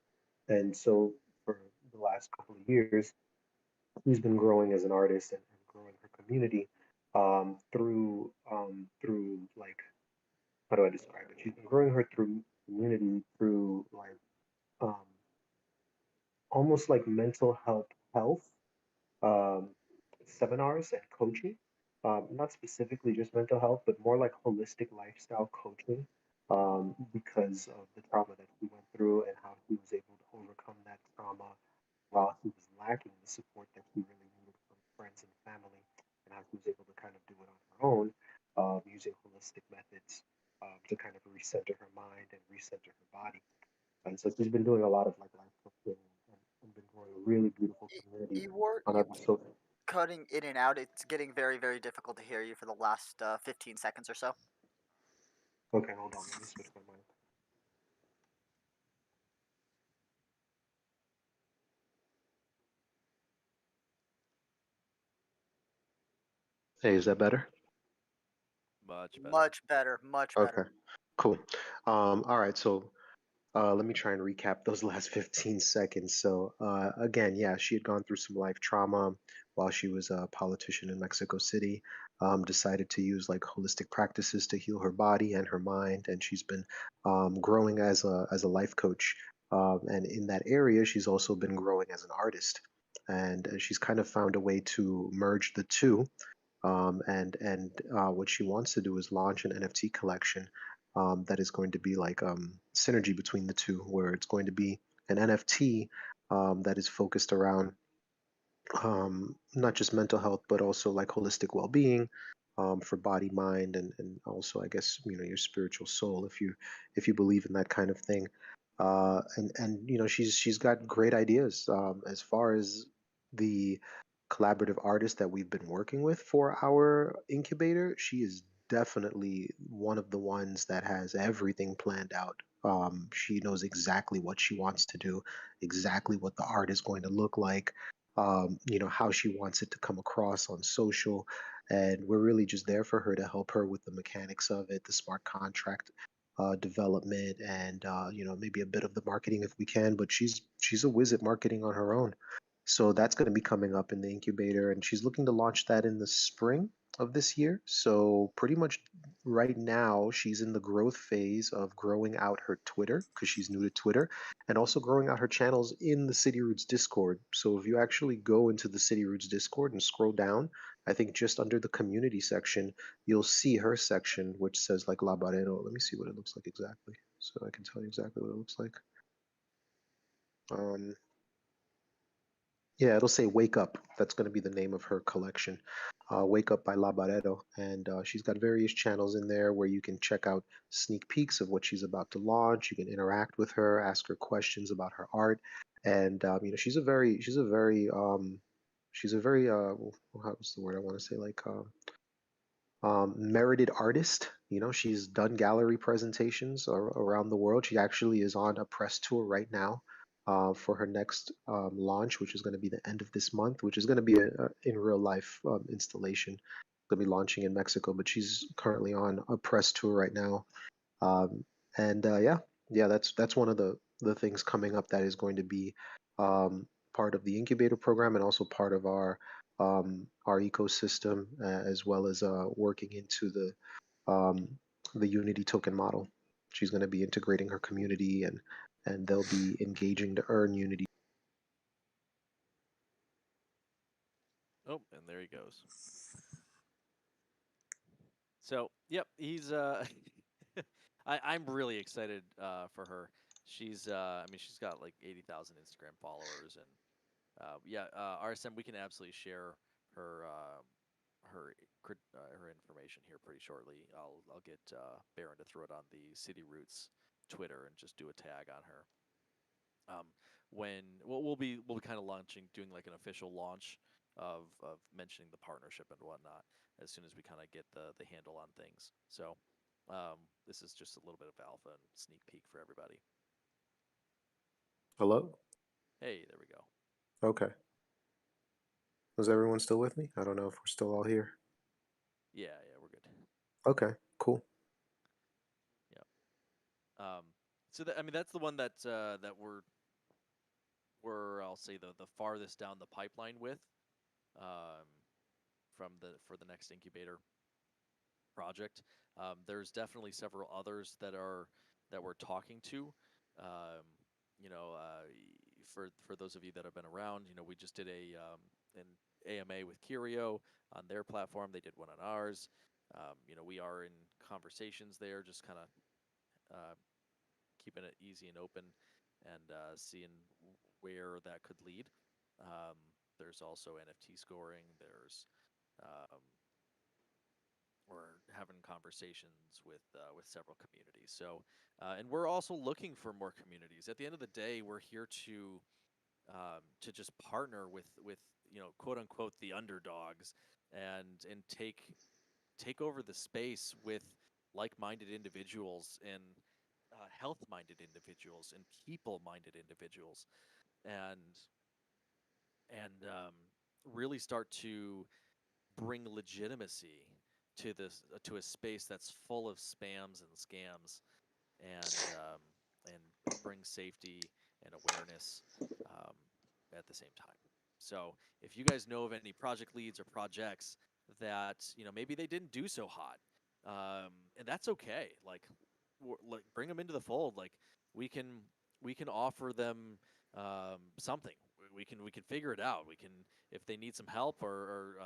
And so for the last couple of years, she's been growing as an artist and growing her community through like, how do I describe it? She's been growing her through community through like um, almost like mental health um, seminars and coaching. Not specifically just mental health, but more like holistic lifestyle coaching, because of the trauma that she went through and how she was able to overcome that trauma while she was lacking the support that she really needed from friends and family, and how she was able to kind of do it on her own, using holistic methods to kind of recenter her mind and recenter her body. And so she's been doing a lot of like life coaching and been growing a really beautiful community on You other keep social. cutting in and out. It's getting very, very difficult to hear you for the last 15 seconds or so. Okay, hold on, let me switch my mic. Hey, is that better? Much better. Much better, much better. Okay, cool. All right, so let me try and recap those last 15 seconds. So, again, yeah, she had gone through some life trauma while she was a politician in Mexico City. Decided to use like holistic practices to heal her body and her mind, and she's been growing as a life coach. And in that area, she's also been growing as an artist, and she's kind of found a way to merge the two. And what she wants to do is launch an NFT collection that is going to be like synergy between the two, where it's going to be an NFT that is focused around not just mental health, but also like holistic well-being for body, mind, and also I guess your spiritual soul, if you believe in that kind of thing. And she's got great ideas as far as the collaborative artist that we've been working with for our incubator. She is definitely one of the ones that has everything planned out. She knows exactly what she wants to do, exactly what the art is going to look like, how she wants it to come across on social. And we're really just there for her to help her with the mechanics of it, the smart contract development, and maybe a bit of the marketing if we can. But she's a whiz at marketing on her own. So that's going to be coming up in the incubator, and she's looking to launch that in the spring of this year. So pretty much right now, she's in the growth phase of growing out her Twitter because she's new to Twitter, and also growing out her channels in the Cityroots Discord. So if you actually go into the Cityroots Discord and scroll down, I think just under the community section, you'll see her section, which says like La Barrero. Let me see what it looks like exactly, so I can tell you exactly what it looks like. Um, yeah, it'll say Wake Up. That's going to be the name of her collection. Wake Up by La Barrero. And she's got various channels in there where you can check out sneak peeks of what she's about to launch. You can interact with her, ask her questions about her art. And, she's a very, what's the word I want to say? Like, merited artist. She's done gallery presentations around the world. She actually is on a press tour right now for her next launch, which is going to be the end of this month, which is going to be a in real life installation. Going to be launching in Mexico, but she's currently on a press tour right now. Um, and that's one of the things coming up that is going to be part of the incubator program and also part of our ecosystem, as well as working into the Unity token model. She's going to be integrating her community, and they'll be engaging to earn Unity. Oh, and there he goes. So, yep, he's I'm really excited for her. She's she's got like 80,000 Instagram followers, and RSM, we can absolutely share her her information here pretty shortly. I'll get Baron to throw it on the Cityroots Twitter and just do a tag on her. When we'll be kind of doing like an official launch of mentioning the partnership and whatnot as soon as we kind of get the handle on things. So this is just a little bit of alpha and sneak peek for everybody. Hello? Hey, there we go. Okay. Is everyone still with me? I don't know if we're still all here. Yeah, we're good. Okay, cool. So I mean, that's the one that that we're I'll say the farthest down the pipeline with, for the next incubator project. There's definitely several others that we're talking to. Um, for those of you that have been around, we just did an AMA with Curio on their platform. They did one on ours. We are in conversations there, just kind of keeping it easy and open, and seeing where that could lead. There's also NFT scoring. Um, we're having conversations with several communities. So, and we're also looking for more communities. At the end of the day, we're here to just partner with quote unquote the underdogs, and take over the space with like-minded individuals, and health-minded individuals, and people-minded individuals, and really start to bring legitimacy to to a space that's full of spams and scams, and bring safety and awareness, um, at the same time. So if you guys know of any project leads or projects that maybe they didn't do so hot, and that's okay. Like bring them into the fold. Like we can offer them something. We can figure it out. We can, if they need some help, or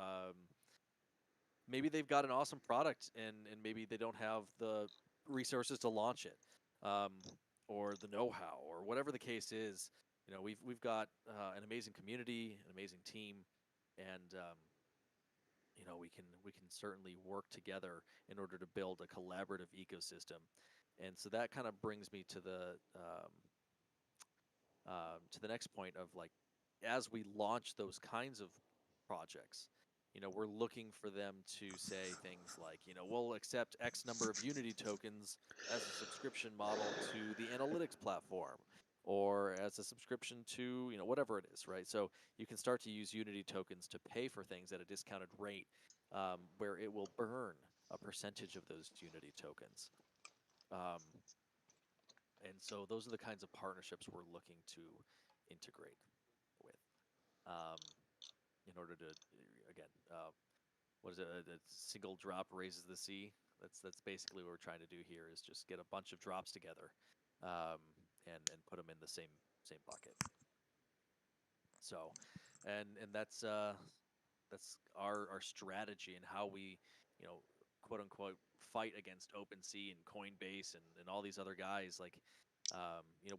maybe they've got an awesome product, and maybe they don't have the resources to launch it, um, or the know-how, or whatever the case is. We've got an amazing community, an amazing team, and we can certainly work together in order to build a collaborative ecosystem. And so that kind of brings me to the next point of, like, as we launch those kinds of projects, we're looking for them to say things like, we'll accept X number of Unity tokens as a subscription model to the analytics platform, or as a subscription to, whatever it is, right? So you can start to use Unity tokens to pay for things at a discounted rate, where it will burn a percentage of those Unity tokens. Um, and so those are the kinds of partnerships we're looking to integrate with, in order to, again, what is it? A single drop raises the sea. That's basically what we're trying to do here, is just get a bunch of drops together, and put them in the same bucket. So, and that's our strategy, and how we, quote unquote, fight against OpenSea and Coinbase, and all these other guys. Like,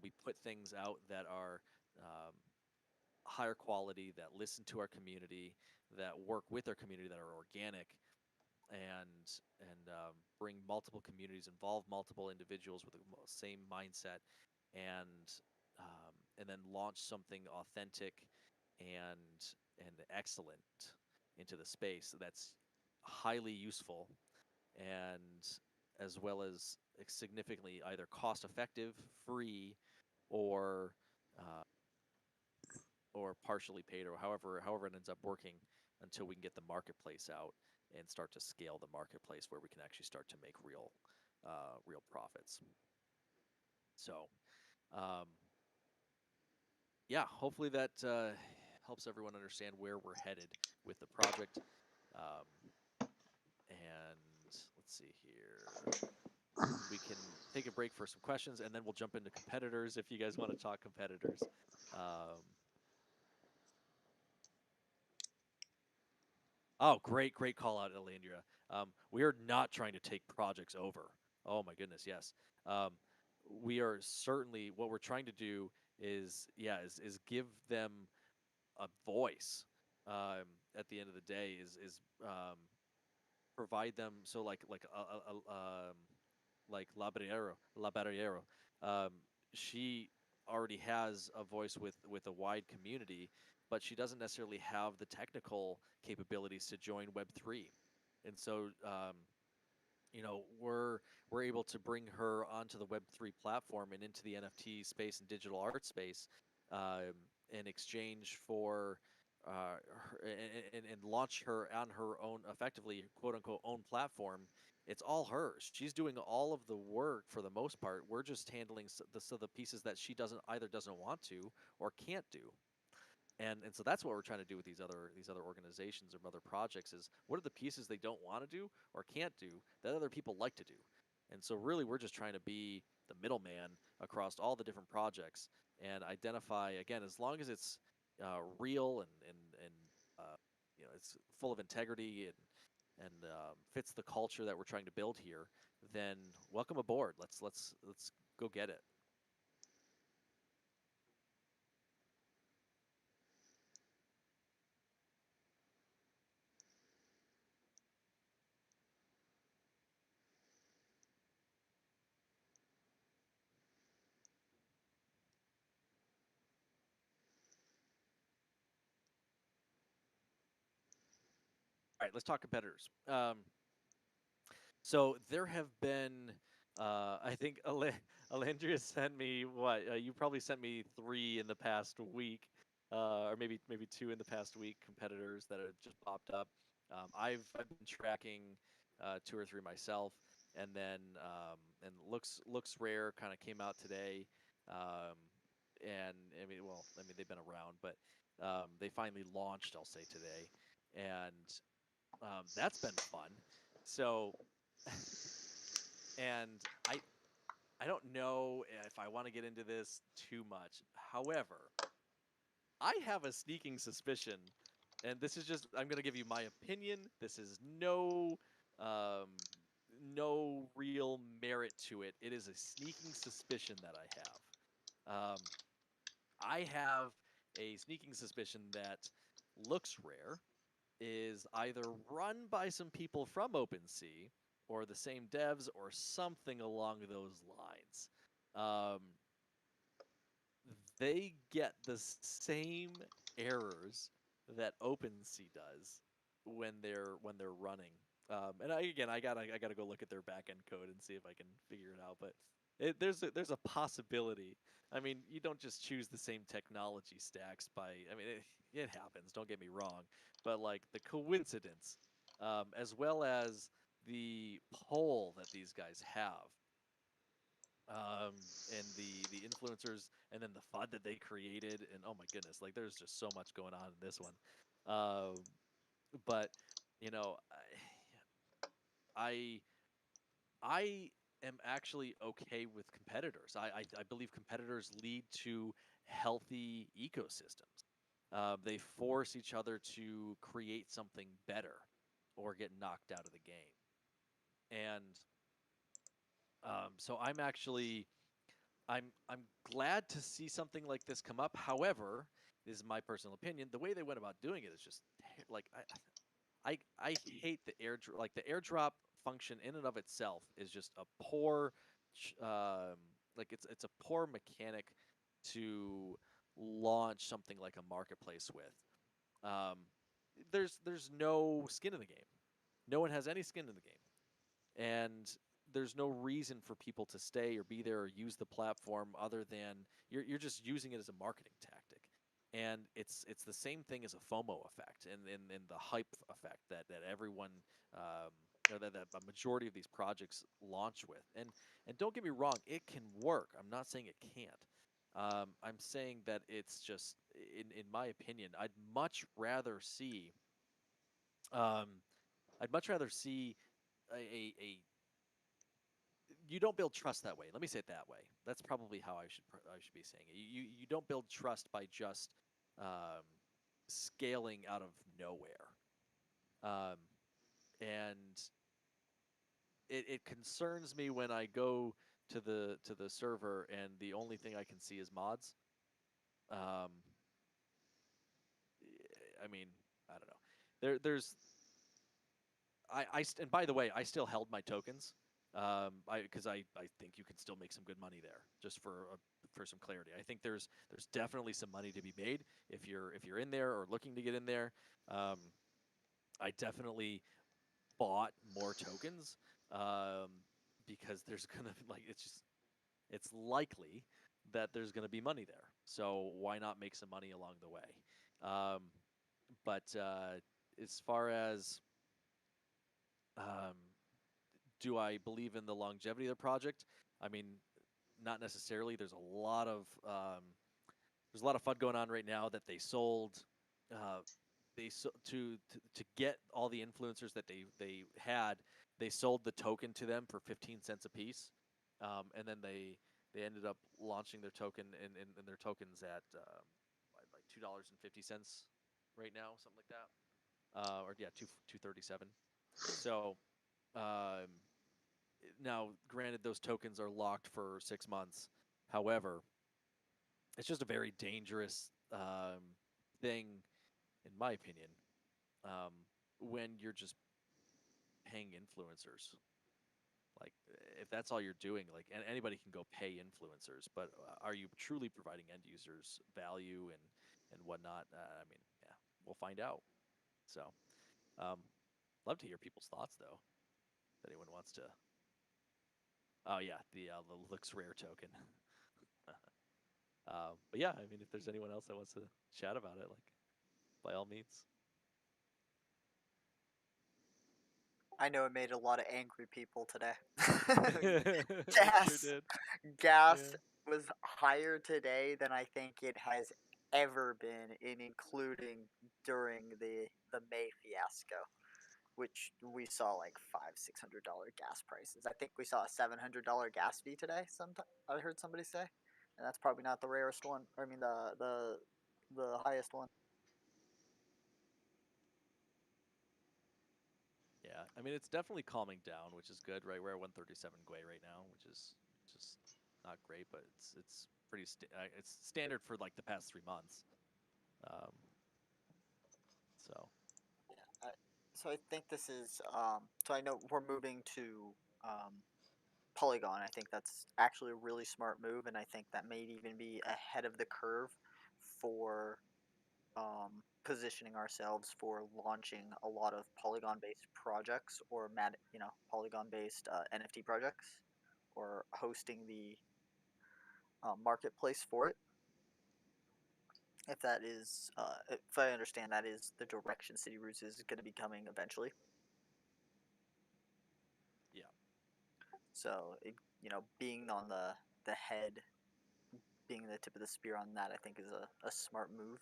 we put things out that are higher quality, that listen to our community, that work with our community, that are organic, and bring multiple communities, involve multiple individuals with the same mindset, and and then launch something authentic and excellent into the space that's highly useful, and as well as significantly either cost effective, free, or uh, partially paid, or however it ends up working, until we can get the marketplace out and start to scale the marketplace, where we can actually start to make real profits. So, um, yeah, hopefully that helps everyone understand where we're headed with the project. And let's see here. We can take a break for some questions, and then we'll jump into competitors if you guys want to talk competitors. Oh, great call out, Alejandra. We are not trying to take projects over. Oh my goodness, yes. We are certainly, what we're trying to do is give them a voice. At the end of the day, is provide them, so like La Barriero, she already has a voice with a wide community, but she doesn't necessarily have the technical capabilities to join Web3, and so we're able to bring her onto the Web3 platform and into the NFT space and digital art space, in exchange for and launch her on her own, effectively, quote unquote, own platform. It's all hers. She's doing all of the work for the most part. We're just handling the pieces that she doesn't want to or can't do. And so that's what we're trying to do with these other organizations or other projects is what are the pieces they don't want to do or can't do that other people like to do. And so really we're just trying to be the middleman across all the different projects and identify, again, as long as it's real and it's full of integrity and fits the culture that we're trying to build here, then welcome aboard. Let's go get it. All right, let's talk competitors. So there have been, I think Alejandra sent me what? You probably sent me 3 in the past week, or maybe 2 in the past week. Competitors that have just popped up. I've been tracking 2 or 3 myself, and then and looks rare kind of came out today, and I mean they've been around, but they finally launched. I'll say today, and that's been fun. So, and I don't know if I want to get into this too much. However, I have a sneaking suspicion, and this is just I'm going to give you my opinion. This is no real merit to it. It is a sneaking suspicion that I have. I have a sneaking suspicion that looks rare is either run by some people from OpenSea or the same devs or something along those lines. They get the same errors that OpenSea does when they're running. And I gotta go look at their backend code and see if I can figure it out. But there's a possibility. I mean, you don't just choose the same technology stacks by. I mean, it happens. Don't get me wrong, but like the coincidence, as well as the poll that these guys have, and the influencers, and then the FUD that they created, and oh my goodness, like there's just so much going on in this one. But you know, I am actually okay with competitors. I believe competitors lead to healthy ecosystems. They force each other to create something better or get knocked out of the game. And so I'm glad to see something like this come up. However, this is my personal opinion. The way they went about doing it is just like I hate the airdrop. Like the airdrop function in and of itself is just a poor, like it's a poor mechanic to launch something like a marketplace with. Um, there's no skin in the game. No one has any skin in the game, and there's no reason for people to stay or be there or use the platform other than you're just using it as a marketing tactic. And it's the same thing as a FOMO effect and the hype effect that everyone or that a majority of these projects launch with. And don't get me wrong, it can work. I'm not saying it can't. I'm saying that it's just in my opinion, um, I'd much rather see a you don't build trust that way. Let me say it that way. That's probably how I should be saying it. You don't build trust by just um, scaling out of nowhere. Um, and it concerns me when I go to the server and the only thing I can see is mods. Um, I mean, I don't know. There's and by the way, I still held my tokens. Because I think you can still make some good money there. Just for some clarity, I think there's definitely some money to be made if you're in there or looking to get in there. I definitely bought more tokens because there's gonna like it's likely that there's gonna be money there. So why not make some money along the way? But as far as do I believe in the longevity of the project? I mean, not necessarily. There's a lot of fun going on right now that they sold. To get all the influencers that they had, they sold the token to them for 15 cents a piece, and then they ended up launching their token and their tokens at like $2.50 right now, something like that, or yeah, 2.37. So now, granted, those tokens are locked for 6 months. However, it's just a very dangerous thing, in my opinion, um, when you're just paying influencers. Like, if that's all you're doing, like, anybody can go pay influencers, but are you truly providing end users value and whatnot? I mean, yeah, we'll find out. So, love to hear people's thoughts, though. If anyone wants to. Oh yeah, the looks rare token. But yeah, I mean, if there's anyone else that wants to chat about it, like, by all means. I know it made a lot of angry people today. It sure did. Gas was higher today than I think it has ever been, including during the May fiasco, which we saw like $500-600 gas prices. I think we saw a $700 gas fee today. I heard somebody say, and that's probably not the rarest one. I mean the highest one. Yeah, I mean, it's definitely calming down, which is good, right? We're at 137 Gwei right now, which is just not great, but it's pretty it's standard for like the past 3 months. So So I think this is so I know we're moving to Polygon. I think that's actually a really smart move, and I think that may even be ahead of the curve for positioning ourselves for launching a lot of Polygon-based projects or Polygon-based NFT projects, or hosting the marketplace for it. If that is, if I understand, that is the direction Cityroots is going to be coming eventually. yeah, So, being on the head, being the tip of the spear on that, I think is a smart move.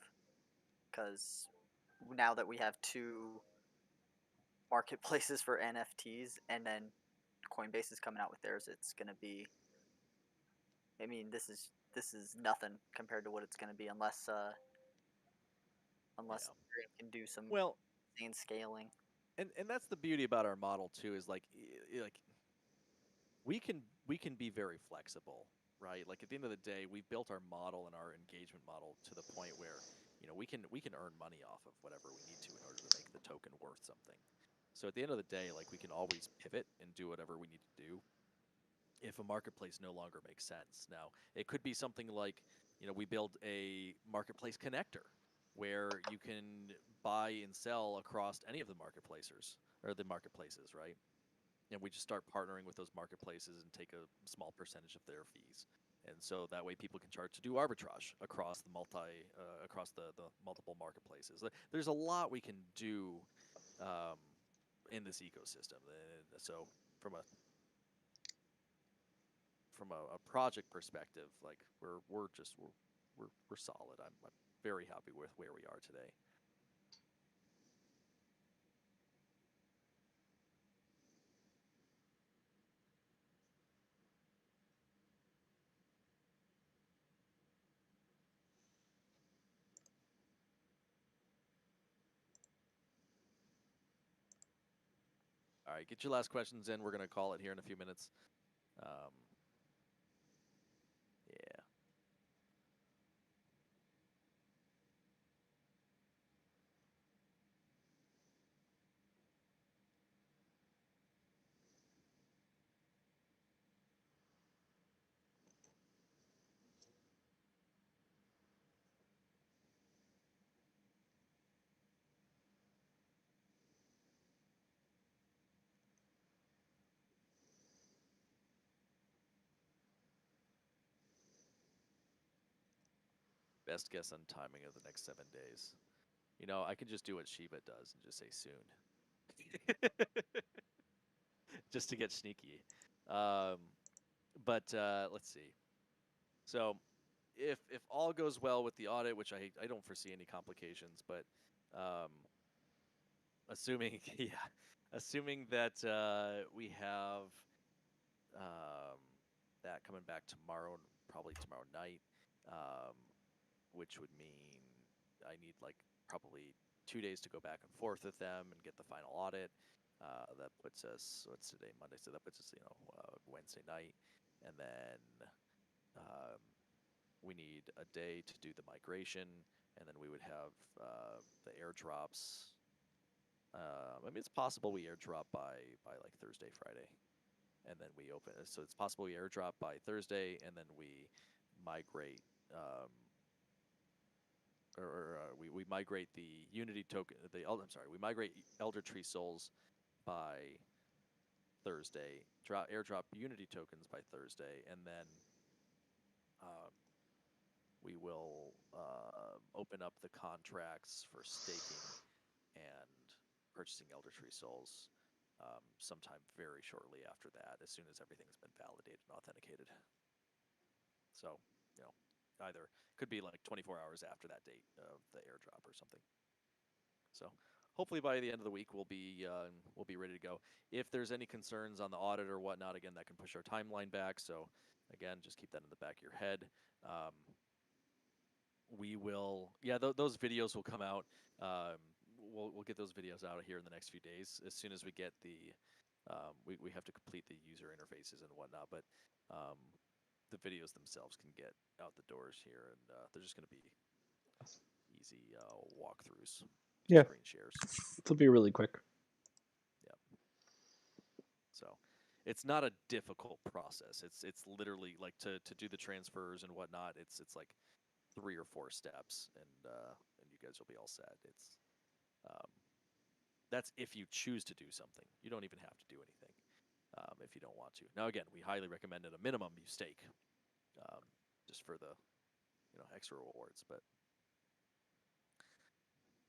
Because now that we have two marketplaces for NFTs, and then Coinbase is coming out with theirs, it's going to be. I mean, this is nothing compared to what it's going to be unless Ethereum can do some well, insane scaling. and that's the beauty about our model too, is like we can be very flexible, right? Like, at the end of the day, we've built our model and our engagement model to the point where we can earn money off of whatever we need to in order to make the token worth something. So at the end of the day, like, we can always pivot and do whatever we need to do if a marketplace no longer makes sense. Now, it could be something like, we build a marketplace connector where you can buy and sell across any of the marketplaces, right? And we just start partnering with those marketplaces and take a small percentage of their fees. And so that way people can charge to do arbitrage across the multiple marketplaces. There's a lot we can do in this ecosystem. So from a project perspective, like, we're solid. I'm very happy with where we are today. All right, get your last questions in. We're going to call it here in a few minutes. Yeah. Best guess on timing of the next 7 days. You know, I could just do what Shiba does and just say soon. Just to get sneaky. But let's see. So if all goes well with the audit, which I don't foresee any complications, but assuming assuming that we have that coming back tomorrow, probably tomorrow night, which would mean I need like probably 2 days to go back and forth with them and get the final audit. That puts us, what's today, Monday? So that puts us, Wednesday night, and then we need a day to do the migration, and then we would have the airdrops. I mean, it's possible we airdrop by like Thursday, Friday, and then we open. So it's possible we airdrop by Thursday, and then we migrate. We migrate the Unity token. We migrate Elder Tree Souls by Thursday. Airdrop Unity tokens by Thursday, and then we will open up the contracts for staking and purchasing Elder Tree Souls sometime very shortly after that, as soon as everything's been validated and authenticated. So, either could be like 24 hours after that date of the airdrop or something. So hopefully by the end of the week we'll be ready to go. If there's any concerns on the audit or whatnot, again, that can push our timeline back. So again, just keep that in the back of your head. We will, those videos will come out. We'll get those videos out here in the next few days. As soon as we get the, we have to complete the user interfaces and whatnot, but the videos themselves can get out the doors here, and they're just going to be easy walkthroughs, Yeah. screen shares. It'll be really quick. Yeah. So it's not a difficult process. It's literally like to do the transfers and whatnot. It's like 3 or 4 steps, and you guys will be all set. It's that's if you choose to do something. You don't even have to do anything if you don't want to. Now, again, we highly recommend at a minimum you stake, just for the extra rewards. But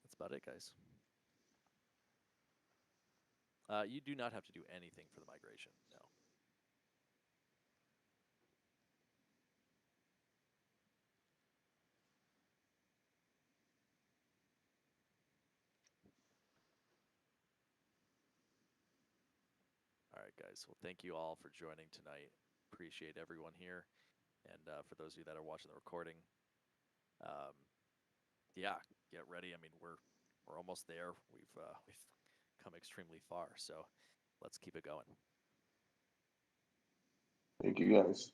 that's about it, guys. You do not have to do anything for the migration. No. All right, guys. Well, thank you all for joining tonight. Appreciate everyone here, and for those of you that are watching the recording, get ready. I mean, we're almost there. We've come extremely far, so let's keep it going. Thank you, guys.